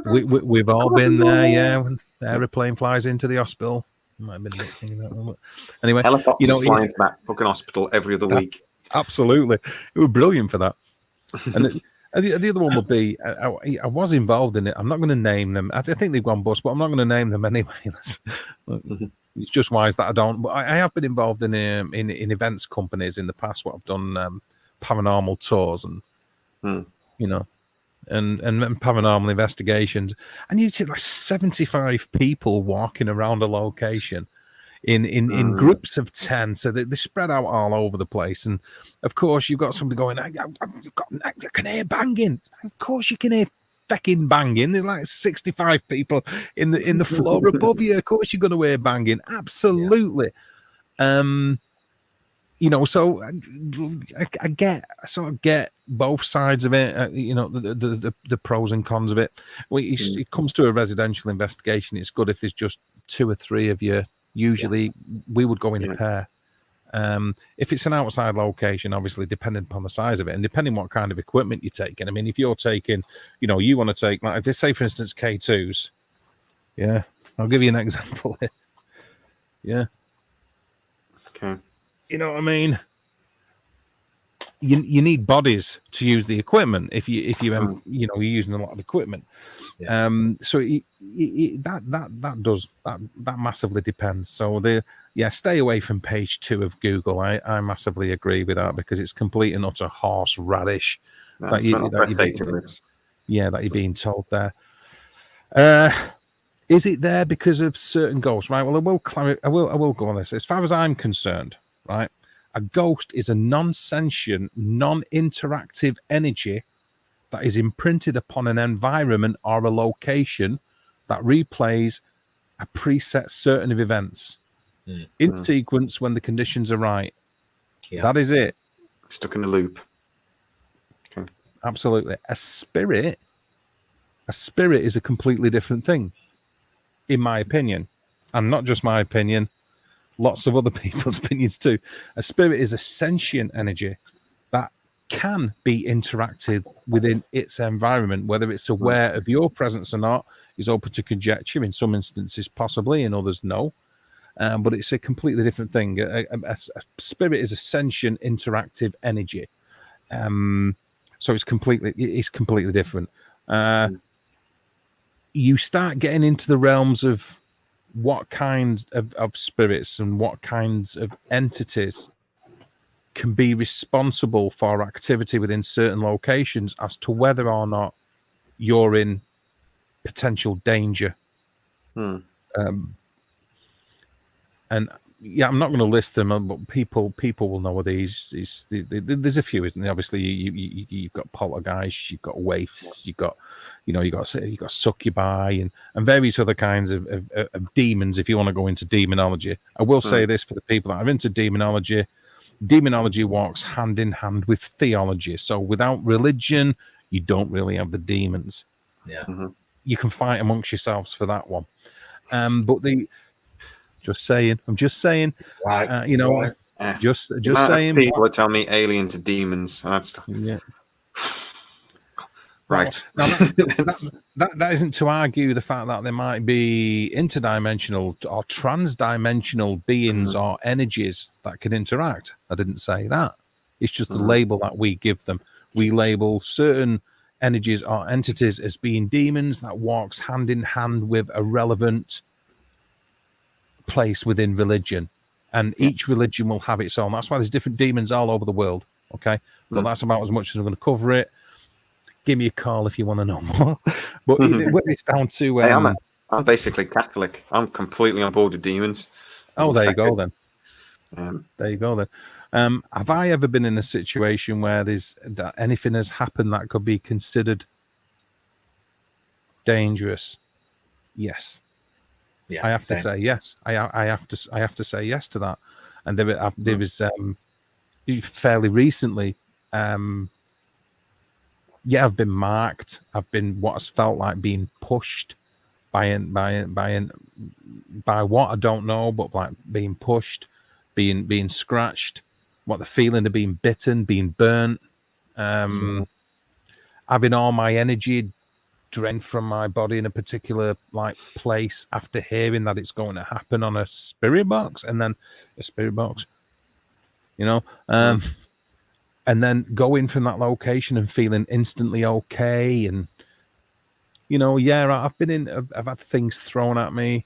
We've all been there, when the aeroplane flies into the hospital. Might have been thinking that one, but anyway, helicopters flying to that fucking hospital every other week. Absolutely, it was brilliant for that. And the other one would be, I was involved in it. I'm not going to name them. I think they've gone bust, but I'm not going to name them anyway. It's just wise that I don't. But I have been involved in events companies in the past. What I've done paranormal tours, and and paranormal investigations, and you see like 75 people walking around a location in groups of 10, so they spread out all over the place. And of course you've got somebody going, I can hear banging. Of course you can hear fecking banging. There's like 65 people in the floor above you. Of course you're going to hear banging. Absolutely. Yeah. So I sort of get both sides of it. The pros and cons of it. It comes to a residential investigation. It's good if there's just 2 or 3 of you. Usually, we would go in a pair. If it's an outside location, obviously, depending upon the size of it and depending what kind of equipment you're taking. I mean, if you're taking, you want to take, like, say, for instance, K2s. Yeah, I'll give you an example here. Yeah. Okay. You know what I mean? You need bodies to use the equipment if you're using a lot of equipment. Yeah. So that massively depends. So stay away from page 2 of Google. I massively agree with that, because it's complete and utter horse radish that you're being told there. Is it there because of certain ghosts? Right. Well, I will go on this. As far as I'm concerned, right, a ghost is a non-sentient, non-interactive energy that is imprinted upon an environment or a location that replays a preset certain of events in sequence when the conditions are right. Yeah. That is it. Stuck in a loop. Okay. Absolutely. A spirit is a completely different thing, in my opinion. And not just my opinion, lots of other people's opinions too. A spirit is a sentient energy that can be interacted within its environment. Whether it's aware of your presence or not is open to conjecture. In some instances, possibly, in others, no. But it's a completely different thing. A spirit is a sentient, interactive energy. So it's completely different. You start getting into the realms of what kinds of spirits and what kinds of entities can be responsible for activity within certain locations as to whether or not you're in potential danger. And yeah, I'm not going to list them, but people will know of these. There's a few, isn't there? Obviously, you've got poltergeists, you've got waifs, you've got succubi and various other kinds of demons. If you want to go into demonology, I will say this for the people that are into demonology. Demonology walks hand in hand with theology. So without religion, you don't really have the demons. Yeah, you can fight amongst yourselves for that one. But I'm just saying. Right. Just saying. People tell me aliens are demons. Yeah. Right. Now, that isn't to argue the fact that there might be interdimensional or transdimensional beings or energies that can interact. I didn't say that. It's just the label that we give them. We label certain energies or entities as being demons that walks hand in hand with a relevant place within religion. And each religion will have its own. That's why there's different demons all over the world. Okay. But that's about as much as I'm going to cover it. Give me a call if you want to know more. But when it's down to... hey, I'm basically Catholic. I'm completely on board with demons. Oh, there you go then. There you go then. Have I ever been in a situation where anything has happened that could be considered dangerous? Yes. Yeah, I have to say yes. I have to say yes to that. And there was fairly recently... I've been marked. I've been what has felt like being pushed by what I don't know, but like being pushed, being scratched, what the feeling of being bitten, being burnt, having all my energy drained from my body in a particular like place after hearing that it's going to happen on a spirit box, and then a spirit box, and then going from that location and feeling instantly okay. And, I've had things thrown at me.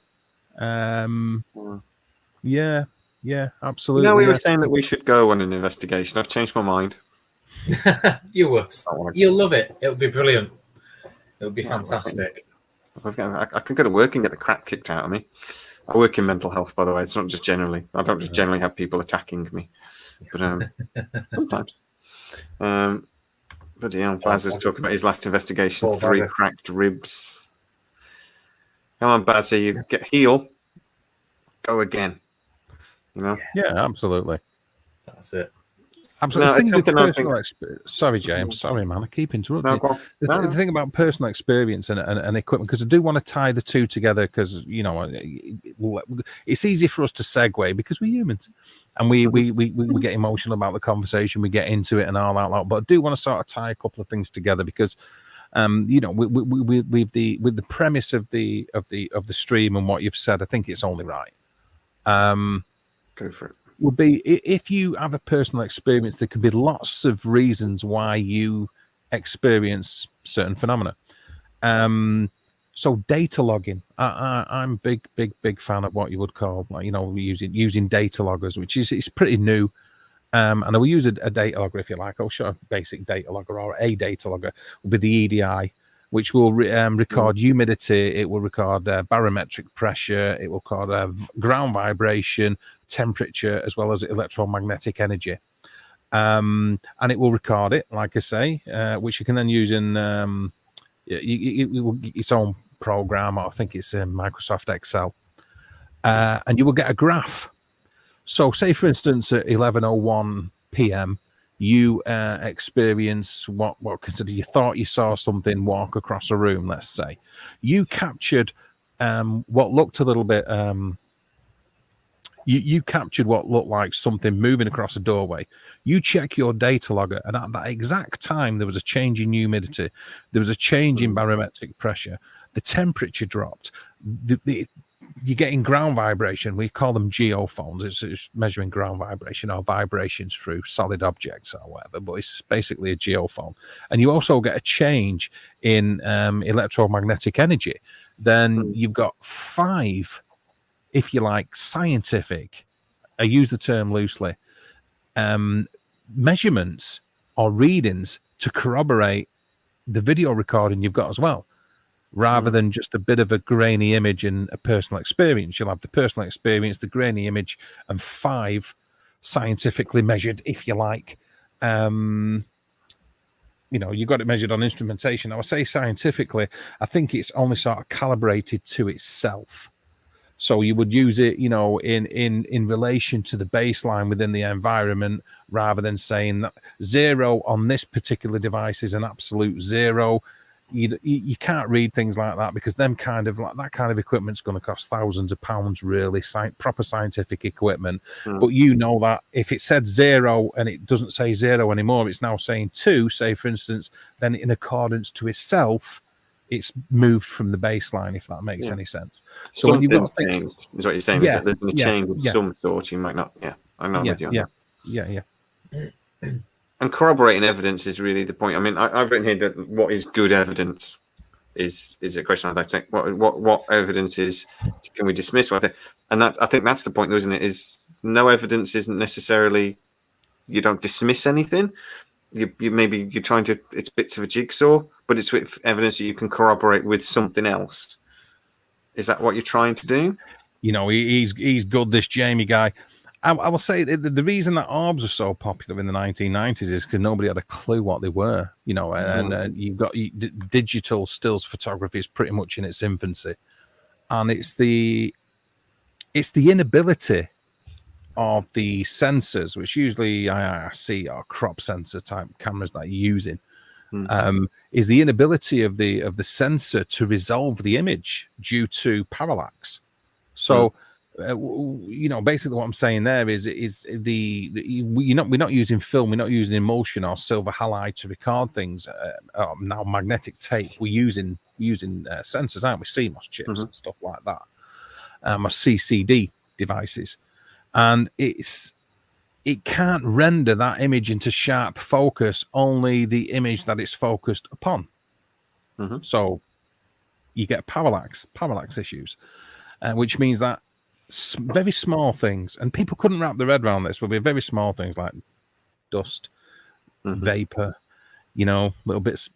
Yeah, absolutely. We were saying that we should go on an investigation. I've changed my mind. You will. You'll love it. It'll be brilliant. It would be fantastic. I could go to work and get the crap kicked out of me. I work in mental health, by the way. It's not just generally. I don't just generally have people attacking me, but sometimes. But yeah, Baz was talking about his last investigation. Poor 3 Bazza. cracked ribs. Come on, Baz, so you get heal. Go again. You know? Yeah, absolutely. That's it. Absolutely. No, The it's thing with something I personal sorry, Jay, I'm sorry, man. I keep interrupting. No, go on. The thing about personal experience and equipment, because I do want to tie the two together, because it's easy for us to segue because we're humans, and we get emotional about the conversation, we get into it and all that lot. But I do want to sort of tie a couple of things together because, with the premise of the stream and what you've said, I think it's only right. Go for it. Would be if you have a personal experience, there could be lots of reasons why you experience certain phenomena. So data logging, I'm big fan of what you would call, using data loggers, which is pretty new. And I will use a data logger if you like. I'll show a basic data logger, or a data logger will be the EDI, which will record humidity, it will record barometric pressure, it will record ground vibration, temperature, as well as electromagnetic energy. And it will record it, like I say, which you can then use in its own program, or I think it's in Microsoft Excel. And you will get a graph. So say, for instance, at 11:01 p.m., you experience what consider you thought you saw something walk across a room. Let's say you captured what looked a little bit. You captured what looked like something moving across a doorway. You check your data logger, and at that exact time, there was a change in humidity. There was a change in barometric pressure. The temperature dropped. You're getting ground vibration. We call them geophones. It's measuring ground vibration or vibrations through solid objects or whatever, but it's basically a geophone. And you also get a change in electromagnetic energy. Then you've got 5, if you like, scientific, I use the term loosely, measurements or readings to corroborate the video recording you've got as well. Rather than just a bit of a grainy image and a personal experience. You'll have the personal experience, the grainy image, and 5 scientifically measured, if you like. You've got it measured on instrumentation. Now, I say scientifically, I think it's only sort of calibrated to itself. So you would use it, in relation to the baseline within the environment, rather than saying that 0 on this particular device is an absolute 0. You can't read things like that, because that kind of equipment's going to cost thousands of pounds, really, proper scientific equipment. But that if it said 0 and it doesn't say 0 anymore, it's now saying 2, say, for instance, then in accordance to itself, it's moved from the baseline, if that makes any sense. So when you've got to think, is what you're saying, is that there's been a change of some sort. You might not, I'm not with you on that. Yeah. And corroborating evidence is really the point. I mean, I've written here that what is good evidence is a question I'd like to take. What evidence can we dismiss? And I think that's the point, though, isn't it? Is no evidence isn't necessarily, you don't dismiss anything. You're trying to, it's bits of a jigsaw, but it's with evidence that you can corroborate with something else. Is that what you're trying to do? He's good, this Jamie guy. I will say the reason that orbs were so popular in the 1990s is because nobody had a clue what they were, and you've got digital stills photography is pretty much in its infancy, and it's the inability of the sensors, which usually IRC or crop sensor type cameras that you're using, is the inability of the sensor to resolve the image due to parallax. So. Basically what I'm saying there is we're not using film, we're not using emulsion or silver halide to record things. Now magnetic tape, we're using sensors, aren't we? CMOS chips and stuff like that, or CCD devices, and it can't render that image into sharp focus, only the image that it's focused upon. So you get parallax issues, which means that very small things, and people couldn't wrap their head around this, will be very small things like dust, vapor, little bits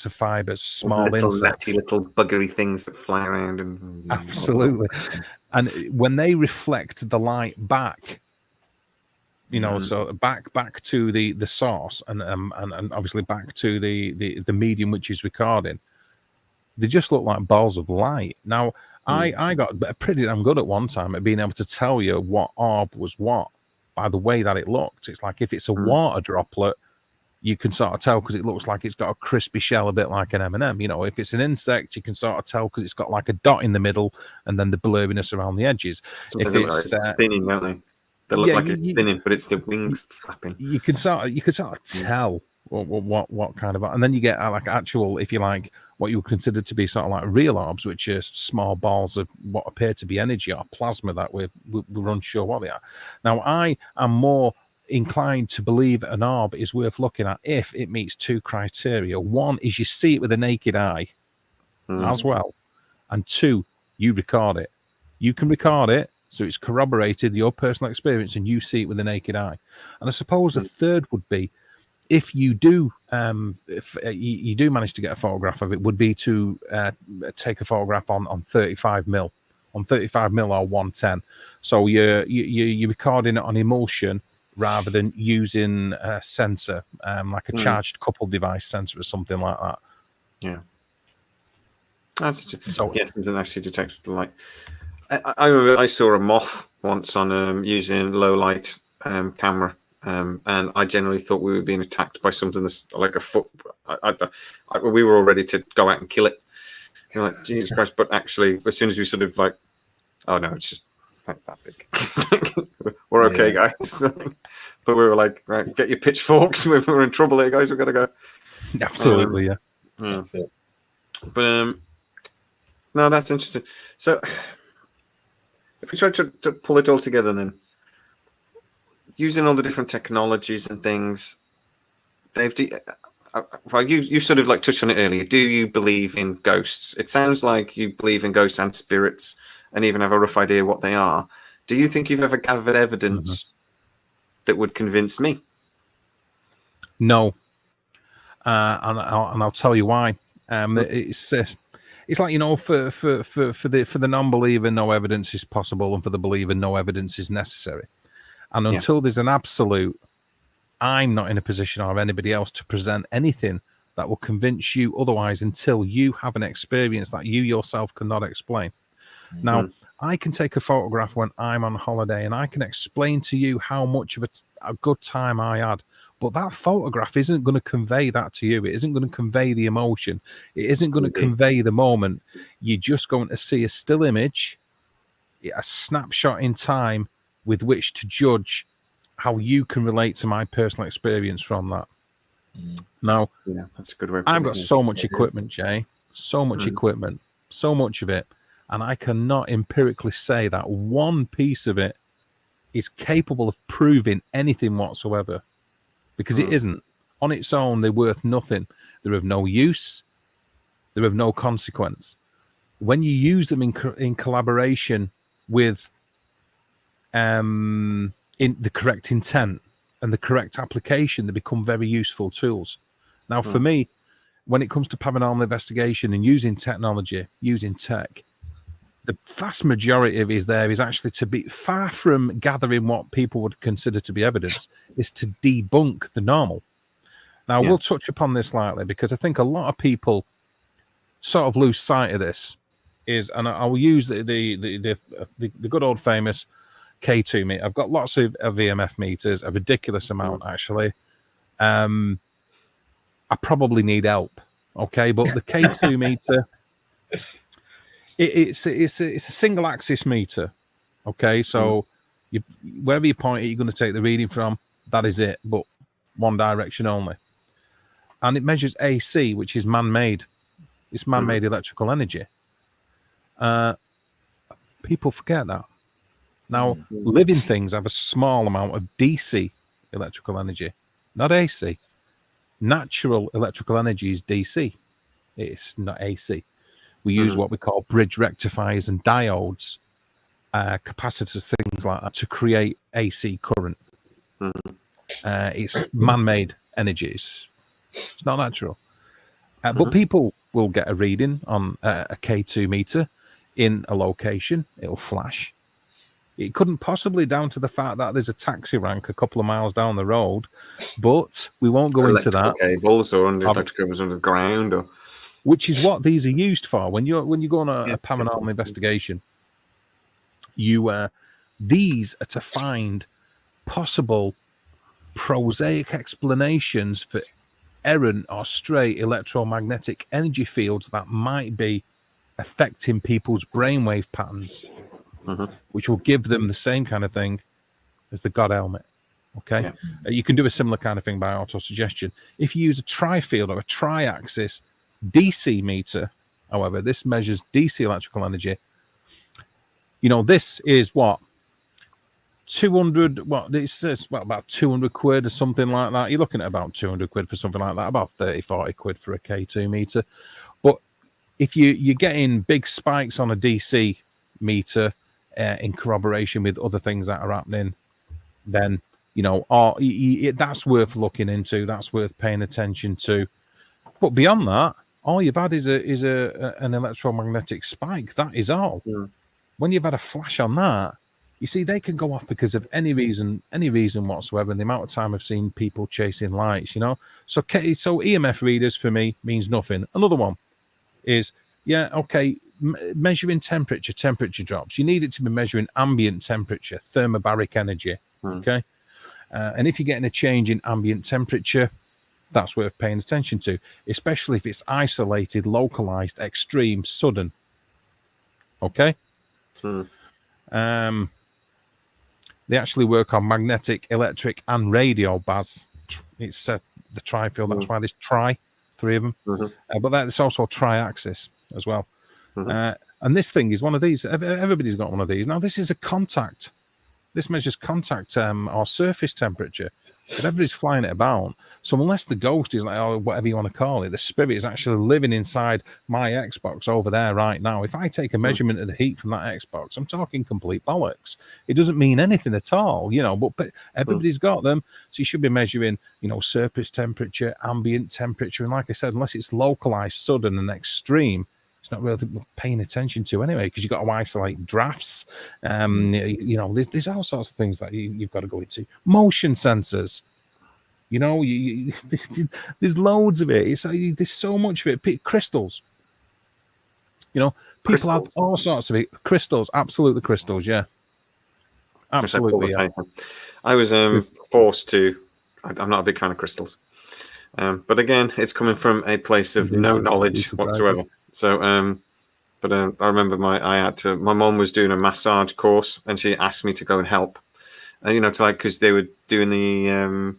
of fibers, Those small little insects. natty little buggery things that fly around and Absolutely. And when they reflect the light back, so back to the source and obviously back to the medium which is recording, they just look like balls of light. Now, I got pretty damn good at one time at being able to tell you what orb was what by the way that it looked. It's like if it's a water droplet, you can sort of tell because it looks like it's got a crispy shell, a bit like an M&M. If it's an insect, you can sort of tell because it's got like a dot in the middle and then the blurriness around the edges. Sometimes If they look it's like spinning, don't they? They look like it's spinning, but it's the wings flapping. You can sort of tell what kind of, and then you get like actual, if you like, what you would consider to be sort of like real orbs, which are small balls of what appear to be energy or plasma that we're unsure what they are. Now, I am more inclined to believe an orb is worth looking at if it meets two criteria. One is you see it with a naked eye as well, and two, you record it. You can record it, so it's corroborated your personal experience, and you see it with the naked eye. And I suppose the third would be if you do, if you do manage to get a photograph of it, would be to take a photograph on 35 mil, on 35 mil or 110. So you're recording it on emulsion rather than using a sensor, like a charged coupled device sensor or something like that. Yeah. That's just, something actually detects the light. I remember I saw a moth once on using low light camera, and I generally thought we were being attacked by something that's like a foot. We were all ready to go out and kill it. Like Jesus Christ! But actually, as soon as we sort of like, oh no, it's just like that big. We're okay, guys. But we were like, right, get your pitchforks. We're in trouble here, guys. We've got to go. Absolutely, yeah. That's it. But no, that's interesting. So if we try to pull it all together, then using all the different technologies and things, Dave, you sort of like touched on it earlier. Do you believe in ghosts? It sounds like you believe in ghosts and spirits, and even have a rough idea what they are. Do you think you've ever gathered evidence that would convince me? No, and I'll tell you why. It's like, for the non-believer, no evidence is possible, and for the believer, no evidence is necessary. And until there's an absolute, I'm not in a position, or anybody else, to present anything that will convince you otherwise until you have an experience that you yourself cannot explain. Now, I can take a photograph when I'm on holiday and I can explain to you how much of a good time I had. But that photograph isn't going to convey that to you. It isn't going to convey the emotion. It isn't going to convey the moment. You're just going to see a still image, a snapshot in time with which to judge how you can relate to my personal experience from that. Now, that's a good way. I've got so much equipment, Jay, so much equipment, so much of it. And I cannot empirically say that one piece of it is capable of proving anything whatsoever, because it isn't. On its own, they're worth nothing. They're of no use. They're of no consequence. When you use them in collaboration with in the correct intent and the correct application, they become very useful tools. Now, for me, when it comes to paranormal investigation and using technology, using tech, the vast majority of it is actually to be far from gathering what people would consider to be evidence, is to debunk the normal. Now, we'll touch upon this slightly because I think a lot of people sort of lose sight of this. And I'll use the good old famous K2 meter. I've got lots of VMF meters, a ridiculous amount actually. I probably need help, okay? But the K2 meter. It's a single axis meter, okay? So wherever you point it, you're going to take the reading from. That is it, but one direction only. And it measures AC, which is man-made. It's man-made electrical energy. People forget that. Now, living things have a small amount of DC electrical energy, not AC. Natural electrical energy is DC. It's not AC. We use what we call bridge rectifiers and diodes, capacitors, things like that, to create AC current. It's man-made energies. It's not natural. But people will get a reading on a K2 meter in a location. It'll flash. It couldn't possibly down to the fact that there's a taxi rank a couple of miles down the road, but we won't go into that. Cables or electrical cables under the ground, or which is what these are used for. When you go on a paranormal investigation, these are to find possible prosaic explanations for errant or stray electromagnetic energy fields that might be affecting people's brainwave patterns, which will give them the same kind of thing as the God helmet. Okay, you can do a similar kind of thing by autosuggestion. If you use a tri-field or a tri-axis DC meter, however, this measures DC electrical energy. You know, this is what 200. What it says, about 200 quid or something like that. You're looking at about 200 quid for something like that. About 30-40 quid for a K2 meter. But if you're getting big spikes on a DC meter in corroboration with other things that are happening, then that's worth looking into. That's worth paying attention to. But beyond that, all you've had is an electromagnetic spike. That is all. When you've had a flash on that, you see they can go off because of any reason whatsoever. And the amount of time I've seen people chasing lights, so EMF readers for me means nothing. Another one is measuring temperature drops. You need it to be measuring ambient temperature, thermobaric energy. Okay, and if you're getting a change in ambient temperature, that's worth paying attention to, especially if it's isolated, localized, extreme, sudden. Okay. They actually work on magnetic, electric, and radio, Baz. It's the tri-field. That's why there's three of them. But that's also tri-axis as well. And this thing is one of these. Everybody's got one of these. Now, this is a contact. This measures contact or surface temperature. But everybody's flying it about. So unless the ghost is like, or whatever you want to call it, the spirit is actually living inside my Xbox over there right now. If I take a measurement of the heat from that Xbox, I'm talking complete bollocks. It doesn't mean anything at all, but everybody's got them. So you should be measuring, surface temperature, ambient temperature. And like I said, unless it's localized, sudden and extreme, it's not really paying attention to anyway, because you've got to isolate drafts. There's all sorts of things that you've got to go into. Motion sensors. There's loads of it. There's so much of it. Crystals. People have all sorts of it. Crystals, absolutely crystals, yeah. Absolutely. Yeah. I was forced to. I'm not a big fan of crystals. But again, it's coming from a place of no knowledge whatsoever. So, but I remember my mom was doing a massage course, and she asked me to go and help, because they were doing the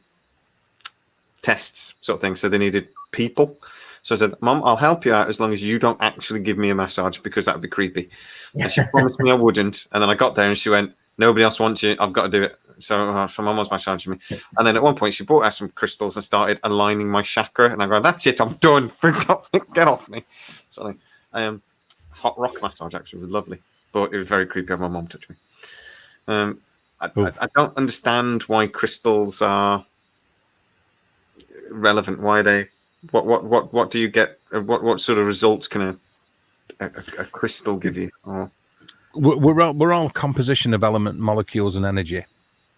tests sort of thing. So they needed people. So I said, Mom, I'll help you out as long as you don't actually give me a massage, because that would be creepy. And she promised me I wouldn't. And then I got there and she went, nobody else wants you. I've got to do it. So Mom was massaging me. And then at one point she brought out some crystals and started aligning my chakra. And I go, that's it. I'm done. Get off me. So hot rock massage actually was lovely. But it was very creepy having my mom touch me. I don't understand why crystals are relevant. Why they... What do you get? What sort of results can a crystal give you? Or... We're all composition of element, molecules, and energy.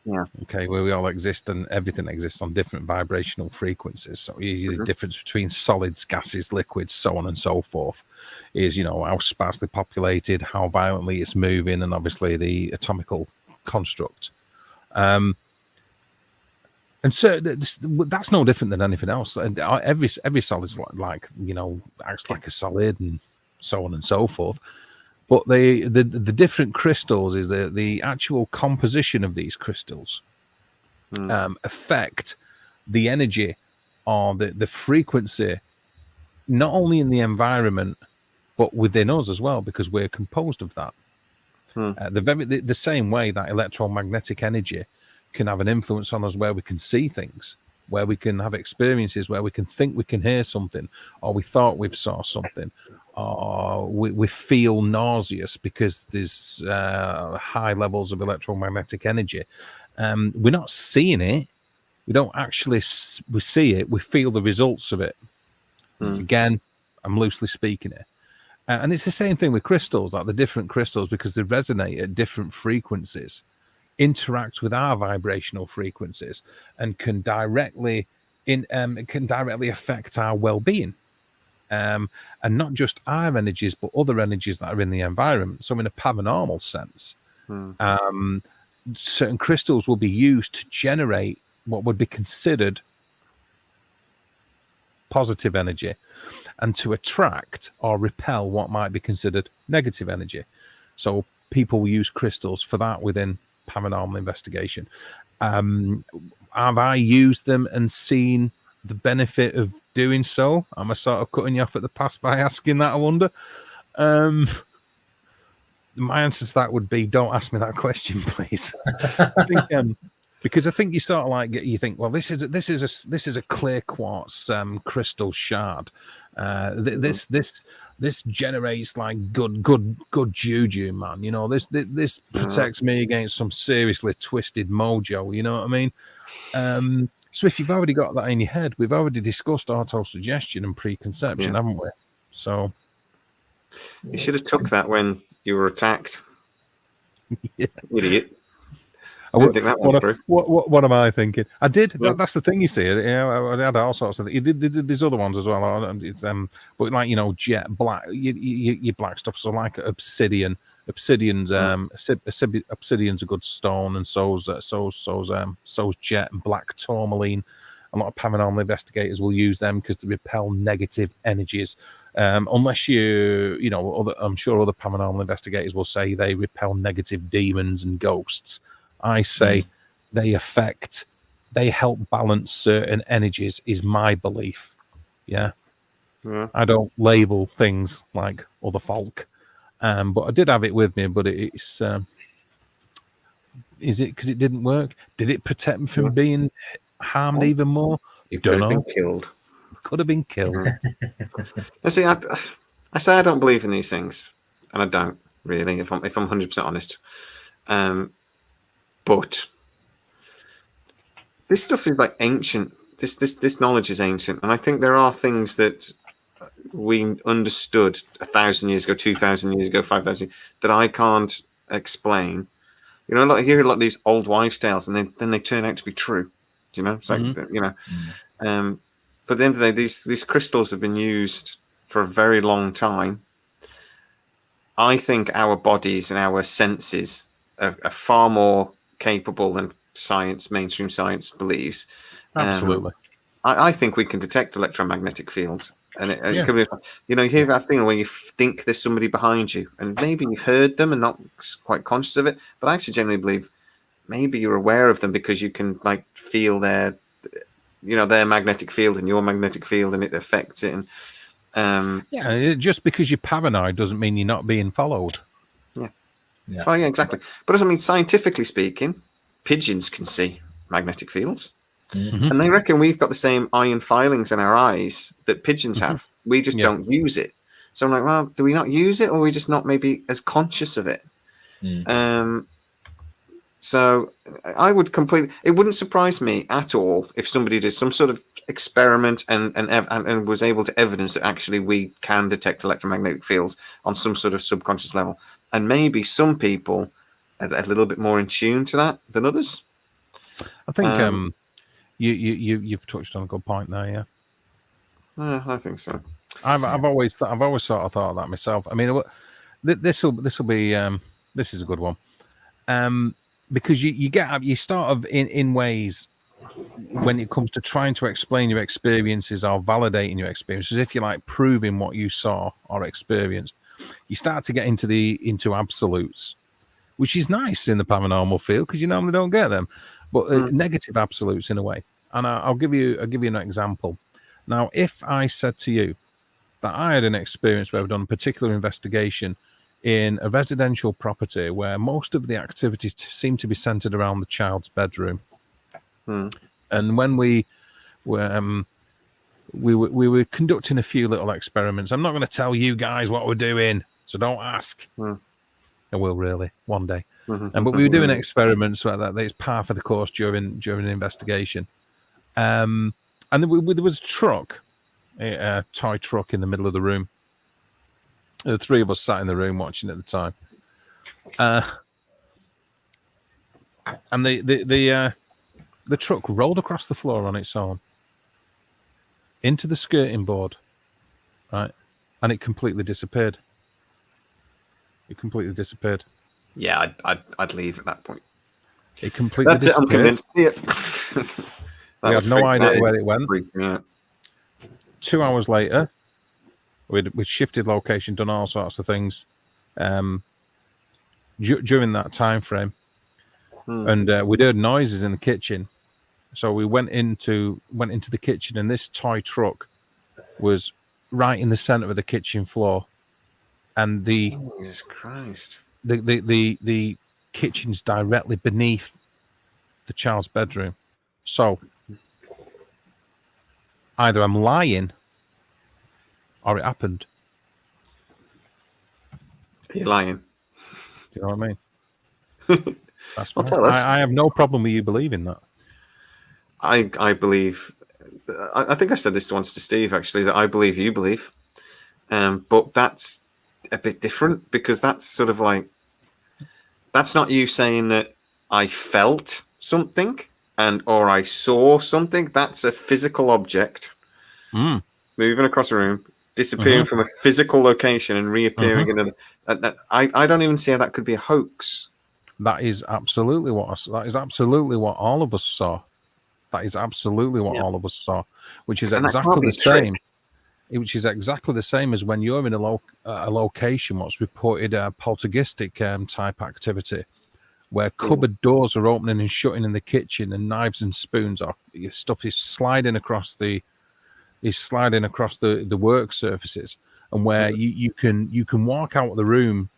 Yeah. Okay, where we all exist and everything exists on different vibrational frequencies. So the difference between solids, gases, liquids, so on and so forth, is how sparsely populated, how violently it's moving, and obviously the atomical construct. And so that's no different than anything else. And every solid's acts like a solid, and so on and so forth. But the different crystals is the actual composition of these crystals affect the energy or the frequency, not only in the environment but within us as well, because we're composed of that. The same way that electromagnetic energy can have an influence on us, where we can see things, where we can have experiences, where we can think we can hear something, or we thought we saw something, or we feel nauseous because there's high levels of electromagnetic energy. We're not seeing it, We don't actually we see it. We feel the results of it. Again, I'm loosely speaking here. And it's the same thing with crystals, like the different crystals, because they resonate at different frequencies, interact with our vibrational frequencies, and can directly affect our well-being. And not just our energies, but other energies that are in the environment. So in a paranormal sense, certain crystals will be used to generate what would be considered positive energy, and to attract or repel what might be considered negative energy. So people will use crystals for that within paranormal investigation. Have I used them and seen the benefit of doing so? Am I sort of cutting you off at the pass by asking that, I wonder? My answer to that would be, don't ask me that question, please. I think, because I think you sort of like, you think, well, this is a clear quartz crystal shard. This generates like good juju, man. You know, this protects me against some seriously twisted mojo. You know what I mean? So if you've already got that in your head, we've already discussed autosuggestion and preconception, haven't we? So you should have took that when you were attacked. Idiot. I didn't think that one through. What am I thinking? I did. That's the thing, you see. You know, I had all sorts of things. You did these other ones as well. It's, but like, you know, jet black, your black stuff. So like obsidian. Obsidian's obsidian's a good stone, and so's jet and black tourmaline. A lot of paranormal investigators will use them because they repel negative energies. Unless you know, I'm sure other paranormal investigators will say they repel negative demons and ghosts. I say they help balance certain energies, is my belief. Yeah. I don't label things like other folk. But I did have it with me, but it's is it because it didn't work? Did it protect me from being harmed even more? You could have been killed. Could have been killed. I see. I say I don't believe in these things, and I don't really. If I'm 100% honest, but this stuff is like ancient. This knowledge is ancient, and I think there are things that we understood 1,000 years ago, 2,000 years ago, 5,000 that I can't explain. You know, I hear a lot of these old wives' tales, and then they turn out to be true. You know, it's like you know. But at the end of the day, these crystals have been used for a very long time. I think our bodies and our senses are far more capable than mainstream science believes. Absolutely. I think we can detect electromagnetic fields. And it could be, you know, you hear that thing when you think there's somebody behind you, and maybe you've heard them and not quite conscious of it. But I actually generally believe maybe you're aware of them because you can like feel their magnetic field and your magnetic field, and it affects it. And just because you're paranoid doesn't mean you're not being followed. Yeah. Oh, yeah, exactly. But I mean, scientifically speaking, pigeons can see magnetic fields. And they reckon we've got the same iron filings in our eyes that pigeons have. We just don't use it. So I'm like, well, do we not use it, or are we just not maybe as conscious of it? So I would it wouldn't surprise me at all if somebody did some sort of experiment and was able to evidence that actually we can detect electromagnetic fields on some sort of subconscious level. And maybe some people are a little bit more in tune to that than others. I think you've touched on a good point there. Yeah, I think so. I've always sort of thought of that myself. I mean, this is a good one, because you start of in ways when it comes to trying to explain your experiences or validating your experiences, if you like proving what you saw or experienced, you start to get into absolutes, which is nice in the paranormal field because you normally don't get them. But negative absolutes in a way. And I'll give you an example. Now, if I said to you that I had an experience where I've done a particular investigation in a residential property where most of the activities seem to be centered around the child's bedroom. And when we were conducting a few little experiments, I'm not going to tell you guys what we're doing, so don't ask. I will really one day. But we were doing experiments like that. It's par for the course during the investigation. And there was a truck, a toy truck in the middle of the room. The three of us sat in the room watching at the time. And the truck rolled across the floor on its own into the skirting board, right? And it completely disappeared. Yeah, I'd leave at that point. It completely That's it. I'm disappeared. convinced. Yeah. We had no idea where it went. Yeah. 2 hours later, we'd shifted location, done all sorts of things during that time frame, and we'd heard noises in the kitchen. So we went into the kitchen, and this toy truck was right in the center of the kitchen floor, and Jesus Christ, the kitchen's directly beneath the child's bedroom. So either I'm lying or it happened. You're lying. Do you know what I mean? That's fine. Tell us. I have no problem with you believing that. I believe. I think I said this once to Steve, actually, that I believe you believe. But that's a bit different, because that's sort of like, that's not you saying that I felt something or I saw something. That's a physical object moving across a room, disappearing from a physical location and reappearing in another. I don't even see how that could be a hoax. That is absolutely what all of us saw. That is absolutely what all of us saw, which is exactly the same. Which is exactly the same as when you're in a location what's reported poltergeistic type activity, where cupboard doors are opening and shutting in the kitchen, and knives and spoons or stuff is sliding across the work surfaces, and where you can walk out of the room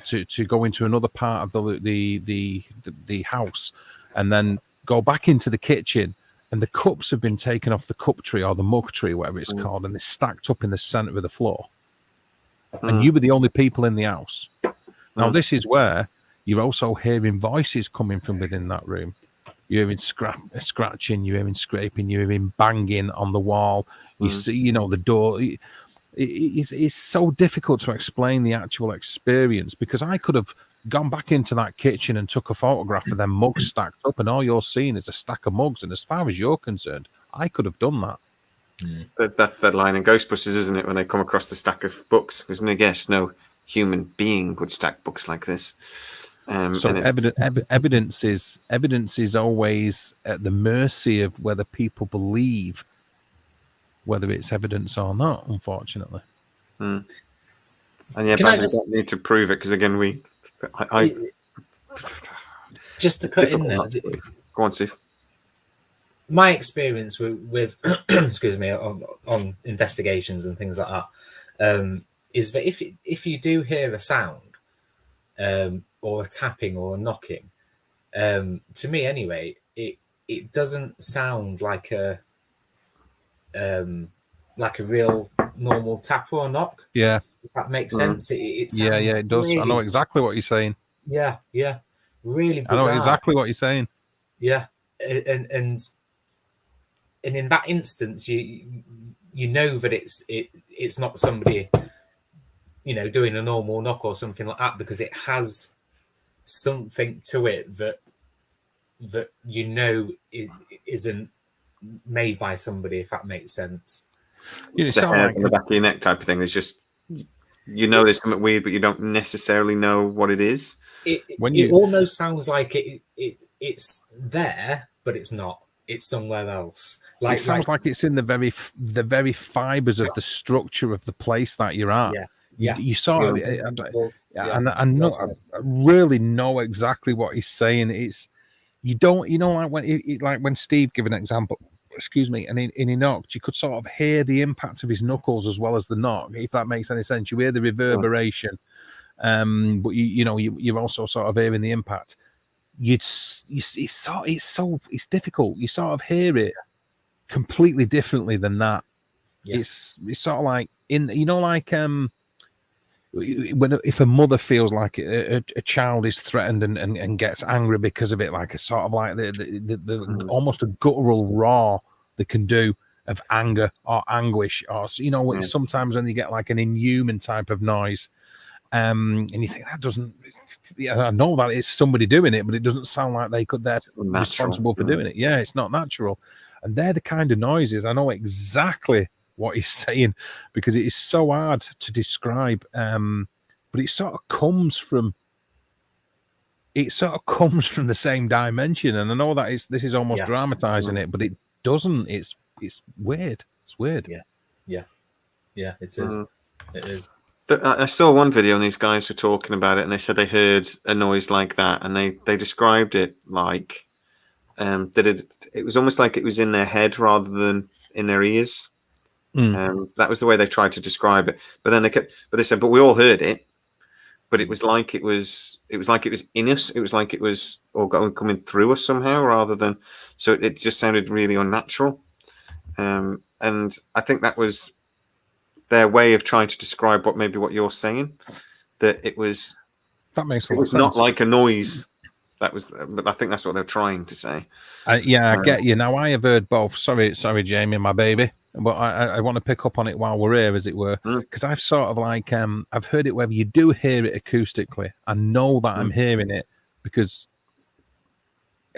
to go into another part of the house, and then go back into the kitchen, and the cups have been taken off the cup tree or the mug tree, whatever it's called, and they're stacked up in the center of the floor. And you were the only people in the house. Now, this is where you're also hearing voices coming from within that room. You're hearing scratching, you're hearing scraping, you're hearing banging on the wall. You see, the door. It's so difficult to explain the actual experience, because I could have gone back into that kitchen and took a photograph of them mugs stacked up, and all you're seeing is a stack of mugs. And as far as you're concerned, I could have done that. That line in Ghostbusters, isn't it? When they come across the stack of books, because I guess no human being would stack books like this. So evidence is always at the mercy of whether people believe whether it's evidence or not, unfortunately. And yeah, but I don't need to prove it, because again, I just to put in there. Go on, Steve. My experience with excuse me, on investigations and things like that, is that if you do hear a sound, or a tapping or a knocking, to me anyway, it doesn't sound like a real normal tap or knock. Yeah, if that makes sense. It sounds it does. Really, I know exactly what you're saying. Yeah, really bizarre. I know exactly what you're saying. Yeah, and in that instance, you know that it's not somebody doing a normal knock or something like that, because it has something to it that isn't made by somebody, if that makes sense. It's the hair on the back of your neck type of thing. There's just, there's something weird, but you don't necessarily know what it is. It almost sounds like it's there, but it's not. It's somewhere else. It sounds like it's in the very fibers of the structure of the place that you're at. Yeah. You saw it, and I really know exactly what he's saying. It's like when Steve gave an example, and he knocked, you could sort of hear the impact of his knuckles as well as the knock, if that makes any sense. You hear the reverberation, but you're also sort of hearing the impact. It's difficult. You sort of hear it completely differently than that. It's sort of like if a mother feels like a child is threatened and gets angry because of it, like a sort of like the almost a guttural roar they can do of anger or anguish, or sometimes when you get like an inhuman type of noise, and you think that doesn't. Yeah, I know that it's somebody doing it, but it doesn't sound like they're responsible for doing it. Yeah, it's not natural, and they're the kind of noises. I know exactly what he's saying because it is so hard to describe. But it sort of comes from the same dimension, and I know that this is almost dramatizing it, but it doesn't. It's weird. It's weird. Yeah. It is. It is. I saw one video and these guys were talking about it, and they said they heard a noise like that, and they described it like that it was almost like it was in their head rather than in their ears. That was the way they tried to describe it. But then they said, but we all heard it. But it was like it was like it was in us. It was like it was all coming through us somehow, rather than. So it just sounded really unnatural. And I think that was their way of trying to describe what you're saying. That it was. That makes a lot of sense. Not like a noise. But I think that's what they're trying to say. I get you. Now I have heard both. Sorry, Jamie, my baby. But I want to pick up on it while we're here, as it were, because I've sort of like I've heard it whether you do hear it acoustically. I know that I'm hearing it because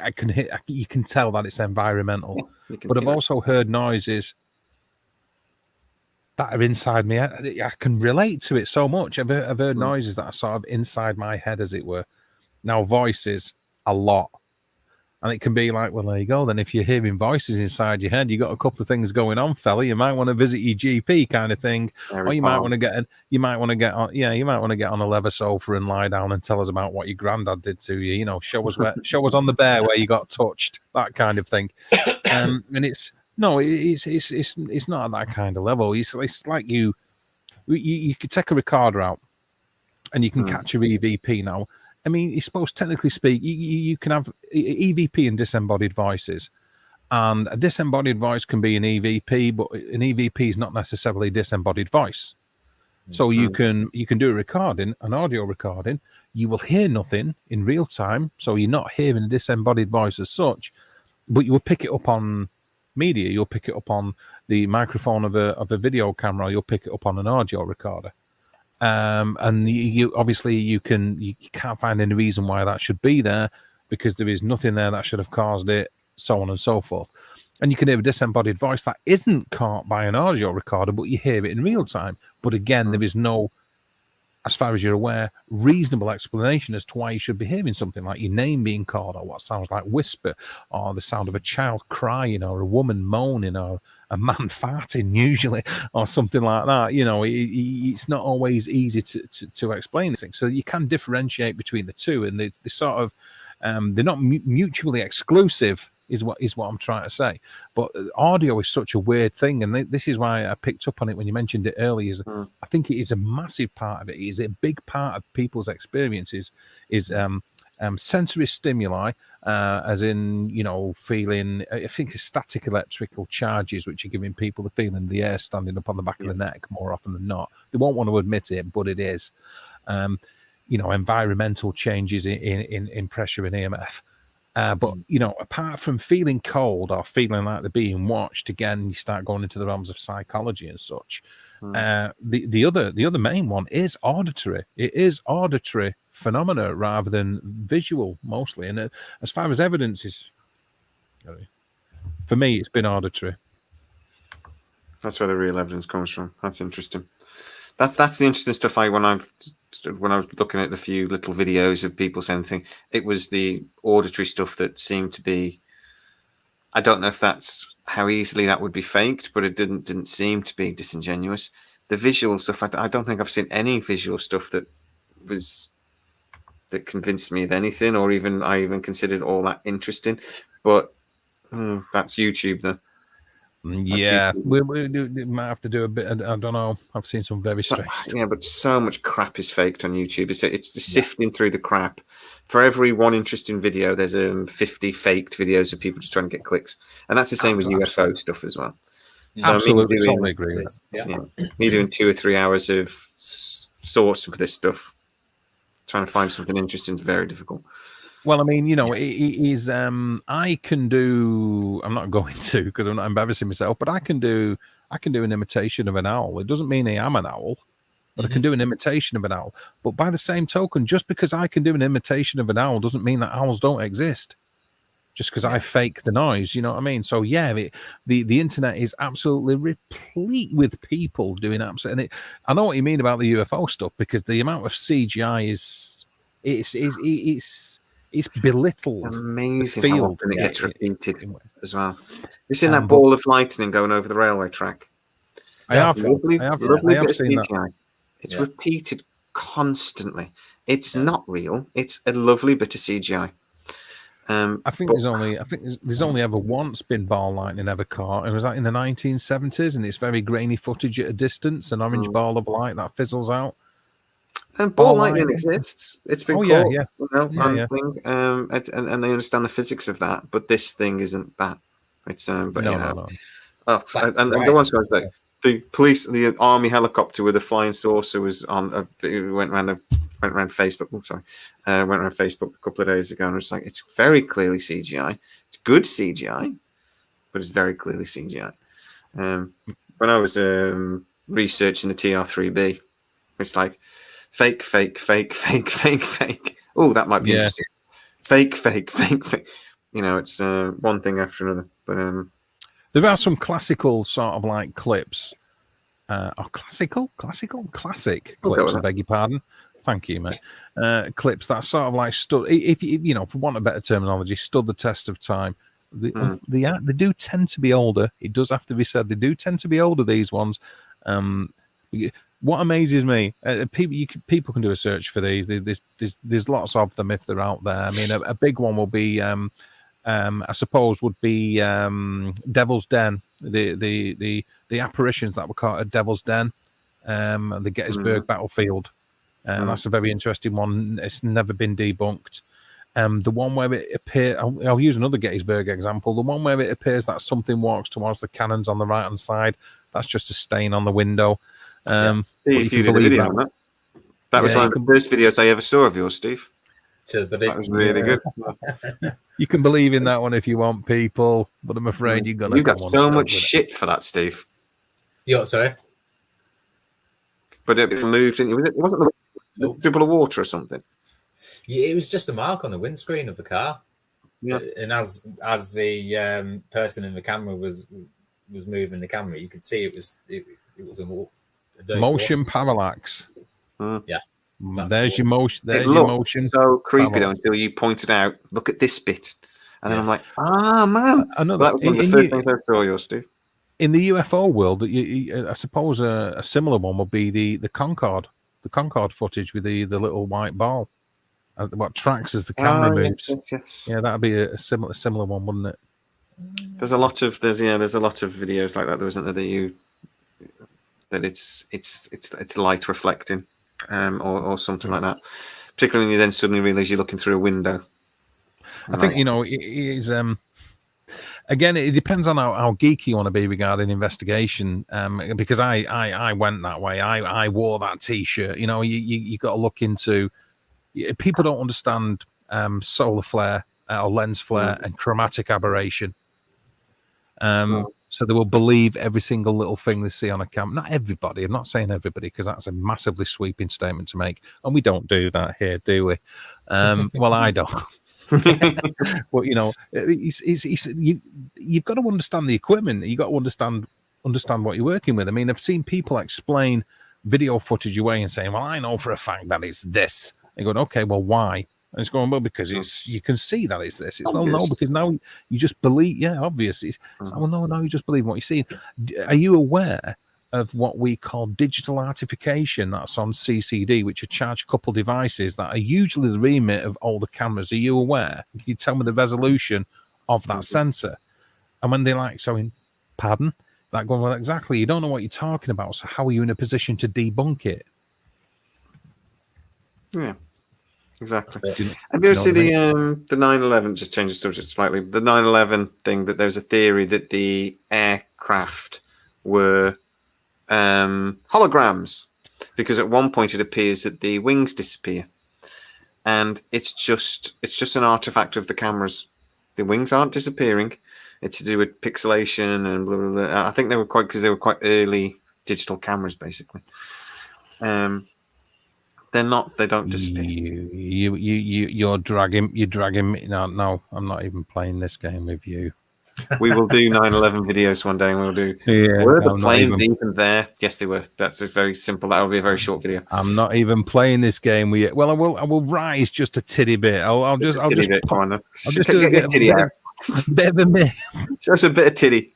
I can hear. You can tell that it's environmental. But I've also heard noises that are inside me. I can relate to it so much. I've heard noises that are sort of inside my head, as it were. Now voices a lot. And it can be like, well, there you go. Then if you're hearing voices inside your head, you got a couple of things going on, fella. You might want to visit your GP, kind of thing, or you might want to get on. You might want to get on a leather sofa and lie down and tell us about what your granddad did to you. You know, show us on the bear where you got touched, that kind of thing. And it's not at that kind of level. It's like you could take a recorder out and you can catch your EVP now. I mean, you're supposed, technically speak, you can have EVP and disembodied voices. And a disembodied voice can be an EVP, but an EVP is not necessarily a disembodied voice. So you can do a recording, an audio recording. You will hear nothing in real time, so you're not hearing a disembodied voice as such, but you will pick it up on media. You'll pick it up on the microphone of a video camera. You'll pick it up on an audio recorder. And you obviously you can't find any reason why that should be there, because there is nothing there that should have caused it, so on and so forth. And you can hear a disembodied voice that isn't caught by an audio recorder, but you hear it in real time. But again, there is no, as far as you're aware, reasonable explanation as to why you should be hearing something like your name being called, or what sounds like whisper, or the sound of a child crying, or a woman moaning, or a man farting usually, or something like that. You know, it's not always easy to explain these things. So you can differentiate between the two, and they sort of they're not mutually exclusive. Is what I'm trying to say. But audio is such a weird thing, and this is why I picked up on it when you mentioned it earlier. I think it is a massive part of it. It is a big part of people's experiences. Is sensory stimuli, as in, you know, feeling, I think it's static electrical charges, which are giving people the feeling of the air standing up on the back of the neck more often than not. They won't want to admit it, but it is. You know, environmental changes in pressure and EMF. But, you know, apart from feeling cold or feeling like they're being watched, again, you start going into the realms of psychology and such. The other main one is auditory. It is auditory phenomena rather than visual mostly. And as far as evidence is, for me, it's been auditory. That's where the real evidence comes from. That's interesting. That's the interesting stuff. When I was looking at a few little videos of people saying things, it was the auditory stuff that seemed to be. I don't know if that's how easily that would be faked, but it didn't seem to be disingenuous. The visual stuff, I don't think I've seen any visual stuff that convinced me of anything, or I even considered all that interesting. But that's YouTube, though. Yeah, we might have to do a bit. I don't know. I've seen some very strange. Yeah, but so much crap is faked on YouTube. It's just sifting through the crap. For every one interesting video, there's 50 faked videos of people just trying to get clicks, and that's the same with UFO stuff as well. So absolutely, totally agree with that. Me doing 2 or 3 hours of sourcing for this stuff, trying to find something interesting is very difficult. Well, I mean, it is. I can do. I'm not going to because I'm not embarrassing myself, but I can do an imitation of an owl. It doesn't mean I am an owl, but I can do an imitation of an owl. But by the same token, just because I can do an imitation of an owl doesn't mean that owls don't exist. Just because I fake the noise, you know what I mean? So yeah, the internet is absolutely replete with people doing absolutely. I know what you mean about the UFO stuff because the amount of CGI is it's belittled. It's amazing the how field, often it gets repeated as well. You've seen that but- ball of lightning going over the railway track? I have Lovely seen bit of that. CGI. It's repeated constantly. It's not real. It's a lovely bit of CGI. I think there's only ever once been ball lightning ever caught. It was like in the 1970s, and it's very grainy footage at a distance, an orange ball of light that fizzles out. And ball lightning exists. It's been caught, yeah. thing, and they understand the physics of that. But this thing isn't that. It's but no. Oh, and the ones guys like the police, the army helicopter with a flying saucer was on. It went around Facebook. Went around Facebook a couple of days ago, and it's like it's very clearly CGI. It's good CGI, but it's very clearly CGI. When I was researching the TR3B, it's like fake. Oh, that might be interesting. Fake. It's one thing after another. But there are some classical sort of like clips. Classic clips. I beg your pardon. Thank you, mate. Clips that sort of like stood, if you for want a better terminology, stood the test of time. They do tend to be older. It does have to be said. They do tend to be older. These ones. What amazes me, people can do a search for these. There's lots of them if they're out there. I mean, a big one will be, I suppose, would be Devil's Den. The apparitions that were caught at Devil's Den, the Gettysburg battlefield. That's a very interesting one. It's never been debunked. The one where it appears, I'll use another Gettysburg example. The one where it appears that something walks towards the cannons on the right hand side. That's just a stain on the window. Steve, you did a video on that. That was one of the first videos I ever saw of yours, Steve. That was really good. You can believe in that one if you want, people, but I'm afraid you're gonna. You got so much shit for that, Steve. Sorry, but it moved, and it wasn't a dribble of water or something. Yeah, it was just a mark on the windscreen of the car. Yeah, and as the person in the camera was moving the camera, you could see it was a motion parallax. Yeah. There's your motion. There's your motion. So creepy though until you pointed out. Look at this bit, and then I'm like, man. Another. That was one of the first things I saw yours, Steve. In the UFO world, I suppose a similar one would be the Concorde, footage with the little white ball. What tracks as the camera moves? Yes. Yeah, that'd be a similar one, wouldn't it? There's a lot of videos like that. There isn't there that it's light reflecting. Or something like that. Particularly when you then suddenly realize you're looking through a window. I think it is. Again, it depends on how geeky you want to be regarding investigation. Because I went that way. I wore that T-shirt. You got to look into. People don't understand solar flare or lens flare and chromatic aberration. So they will believe every single little thing they see on a camera. Not everybody. I'm not saying everybody because that's a massively sweeping statement to make, and we don't do that here, do we? Well, I don't. But you've got to understand the equipment. You've got to understand what you're working with. I mean, I've seen people explain video footage away and saying, "Well, I know for a fact that it's this." And going, "Okay, well, why?" And it's going, well, because you can see that it's this. It's obvious. Well, no, because now you just believe. Yeah, obvious. It's well, no, you just believe what you see. Are you aware of what we call digital artification? That's on CCD, which are charge couple devices that are usually the remit of older cameras. Are you aware? Can you tell me the resolution of that sensor? And when they're like, pardon? Like going, well, exactly. You don't know what you're talking about. So how are you in a position to debunk it? Yeah. Exactly. Have you ever seen the 9/11? Just change the subject slightly. The 9/11 thing, that there's a theory that the aircraft were holograms, because at one point it appears that the wings disappear. and it's just an artifact of the cameras. The wings aren't disappearing. It's to do with pixelation and blah, blah, blah. I think they were quite early digital cameras, basically. They're not. They don't disappear. You're dragging me. No, I'm not even playing this game with you. We will do 9/11 videos one day, and we'll do. Yeah, were the planes even there? Yes, they were. That's very simple. That will be a very short video. I'm not even playing this game with you. Well, I will rise just a titty bit. I'll just do a bit of a me. Show us a bit of titty.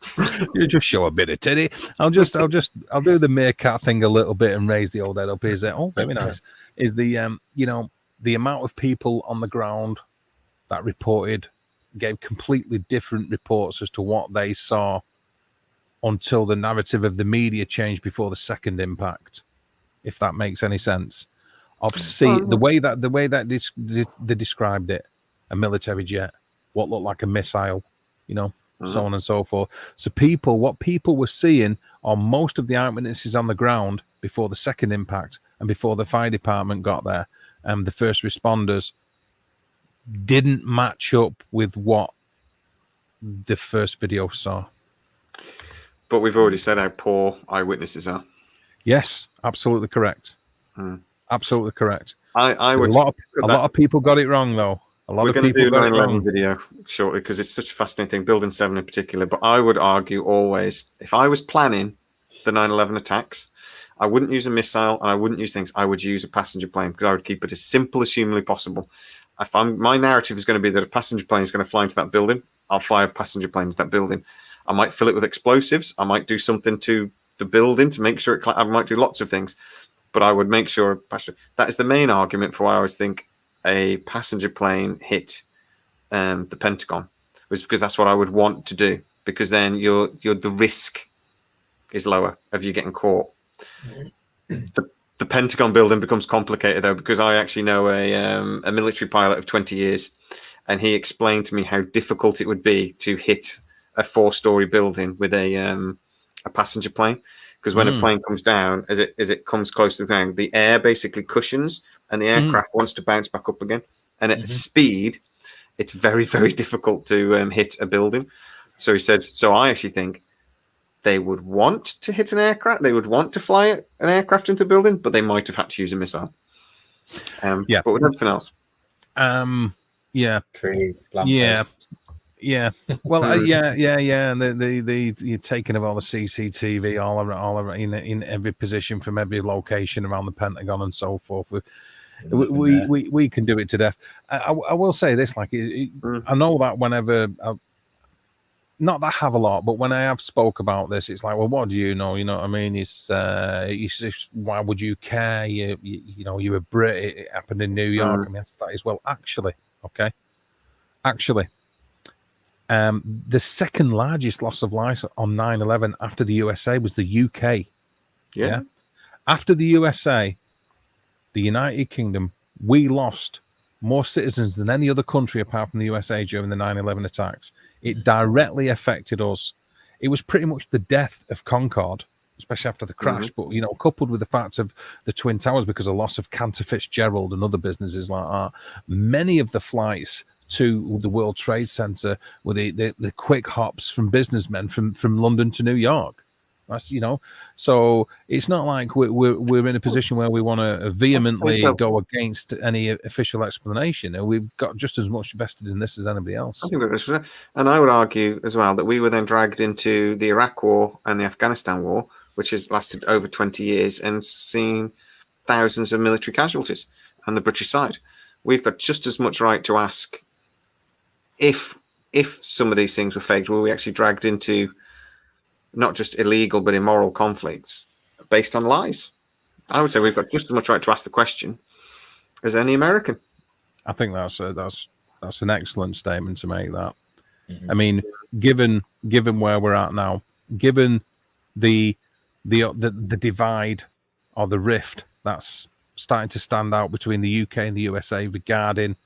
You just show a bit of titty. I'll do the meerkat thing a little bit and raise the old head up. Is it? Oh, very nice. Is the the amount of people on the ground that reported gave completely different reports as to what they saw until the narrative of the media changed before the second impact, if that makes any sense. The way that they described it, a military jet, what looked like a missile, so on and so forth. So what people were seeing on most of the eyewitnesses on the ground before the second impact and before the fire department got there, the first responders, didn't match up with what the first video saw. But we've already said how poor eyewitnesses are. Yes, absolutely correct. Absolutely correct. I would. A lot of people got it wrong, though. We're going to do a 9/11 video shortly because it's such a fascinating thing, Building 7 in particular. But I would argue always, if I was planning the 9/11 attacks, I wouldn't use a missile and I wouldn't use things. I would use a passenger plane because I would keep it as simple as humanly possible. My narrative is going to be that a passenger plane is going to fly into that building. I'll fly a passenger plane into that building. I might fill it with explosives. I might do something to the building to make sure I might do lots of things, but I would make sure that is the main argument for why I always think a passenger plane hit the Pentagon, was because that's what I would want to do, because then the risk is lower of you getting caught. The Pentagon building becomes complicated though, because I actually know a military pilot of 20 years, and he explained to me how difficult it would be to hit a 4-story building with a passenger plane, because when a plane comes down, as it comes close to the ground, the air basically cushions, and the aircraft wants to bounce back up again. And at speed, it's very, very difficult to hit a building. So he said, so I actually think they would want to hit an aircraft. They would want to fly an aircraft into a building, but they might have had to use a missile. But with everything else. Trees, yeah. Well, yeah. And you're taking of all the CCTV all around in every position from every location around the Pentagon and so forth. We can do it to death. I will say this, like, I know that whenever, not that I have a lot, but when I have spoke about this, it's like, well, what do you know? You know what I mean? It's why would you care? You're a Brit. It happened in New York. I mean, that is, well, actually, the second largest loss of life on 9/11 after the USA was the UK. Yeah. After the USA, the United Kingdom, we lost more citizens than any other country apart from the USA during the 9/11 attacks. It directly affected us. It was pretty much the death of Concorde, especially after the crash, but, coupled with the fact of the Twin Towers, because of loss of Cantor Fitzgerald and other businesses like that, many of the flights to the World Trade Center were the quick hops from businessmen from London to New York. That's, so it's not like we're in a position where we want to vehemently go against any official explanation. And we've got just as much vested in this as anybody else. And I would argue as well that we were then dragged into the Iraq War and the Afghanistan War, which has lasted over 20 years and seen thousands of military casualties on the British side. We've got just as much right to ask if some of these things were faked, were we actually dragged into not just illegal but immoral conflicts based on lies? I would say we've got just as much right to ask the question as any American. I think that's an excellent statement to make. That, I mean, given where we're at now, given the divide or the rift that's starting to stand out between the UK and the USA regarding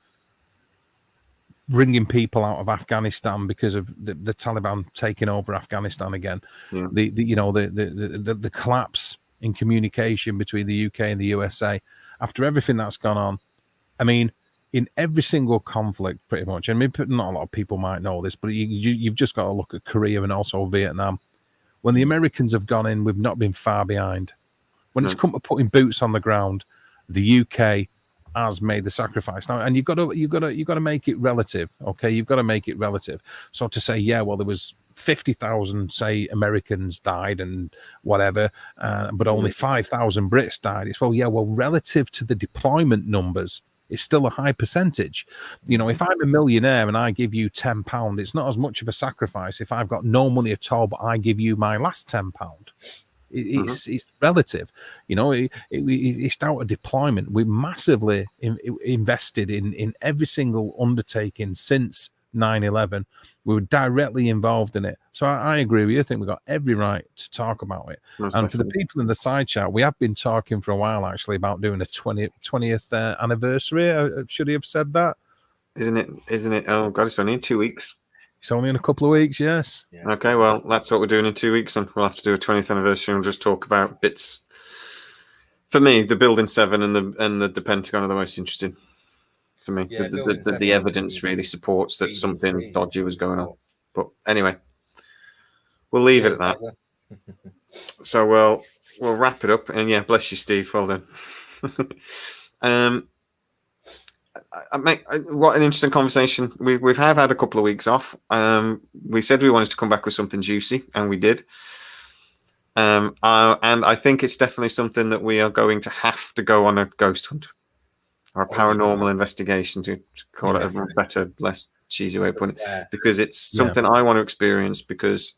bringing people out of Afghanistan because of the Taliban taking over Afghanistan again. Yeah. The collapse in communication between the UK and the USA after everything that's gone on. I mean, in every single conflict, pretty much. And maybe not a lot of people might know this, but you've just got to look at Korea and also Vietnam. When the Americans have gone in, we've not been far behind. When it's come to putting boots on the ground, the UK has made the sacrifice now, and you've got to make it relative. Okay, you've got to make it relative. So to say, yeah, well, there was 50,000, say, Americans died and whatever, but only 5,000 Brits died. It's relative to the deployment numbers, it's still a high percentage. You know, if I'm a millionaire and I give you £10, it's not as much of a sacrifice if I've got no money at all, but I give you my last £10. It's relative. You know, it's down to deployment. We massively invested in every single undertaking since 9/11. We were directly involved in it. So I agree with you. I think we've got every right to talk about it. Most and definitely. for the people in the side chat, we have been talking for a while, actually, about doing a 20th anniversary. Should he have said that? Isn't it? Oh, God, it's only in 2 weeks. It's only in a couple of weeks, yes. Okay, well, that's what we're doing in 2 weeks, and we'll have to do a 20th anniversary and just talk about bits. For me, the Building 7 and the Pentagon are the most interesting. For me, Yeah, the evidence really supports that something dodgy was going on. But anyway, we'll leave it at that. So we'll wrap it up, and yeah, bless you, Steve. Well done. What an interesting conversation. We've had a couple of weeks off. We said we wanted to come back with something juicy, and we did. And I think it's definitely something that we are going to have to go on a ghost hunt or a paranormal investigation, to call it a better, less cheesy way of putting it, because it's something I want to experience, because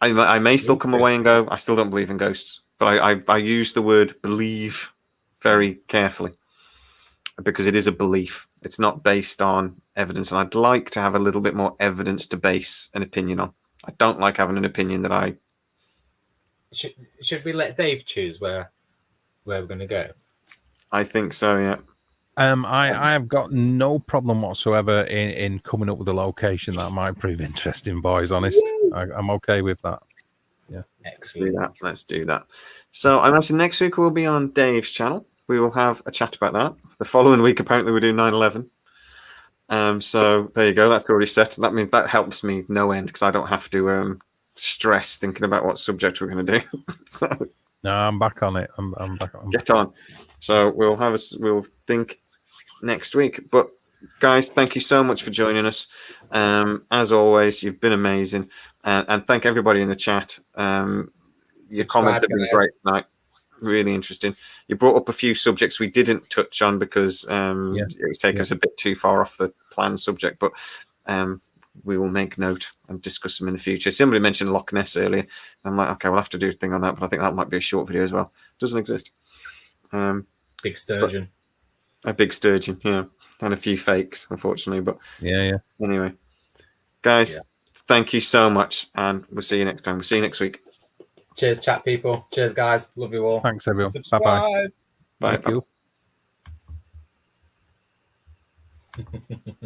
I may still come away and go, I still don't believe in ghosts, but I use the word believe very carefully, because it is a belief. It's not based on evidence, and I'd like to have a little bit more evidence to base an opinion on. I don't like having an opinion that I... Should we let Dave choose where we're going to go? I think so, yeah. I have got no problem whatsoever in coming up with a location that might prove interesting, boys. Honest, I'm okay with that. Yeah, excellent. Let's do that. So I imagine next week we'll be on Dave's channel. We will have a chat about that. The following week, apparently, we're doing 9/11. So there you go. That's already set. That means that helps me no end, because I don't have to stress thinking about what subject we're going to do. So no, I'm back on it. I'm back on. Get on. So we'll think next week. But guys, thank you so much for joining us. As always, you've been amazing, and thank everybody in the chat. Your comments have been great tonight. Really interesting. You brought up a few subjects we didn't touch on because it was taking us a bit too far off the planned subject, but we will make note and discuss them in the future. Somebody mentioned Loch Ness earlier. I'm like, okay, we'll have to do a thing on that, but I think that might be a short video as well. It doesn't exist. Big sturgeon. A big sturgeon, yeah. And a few fakes, unfortunately. But yeah. Anyway, guys, thank you so much, and we'll see you next time. We'll see you next week. Cheers, chat people. Cheers, guys. Love you all. Thanks, everyone. Subscribe. Bye-bye. Bye. Thank you.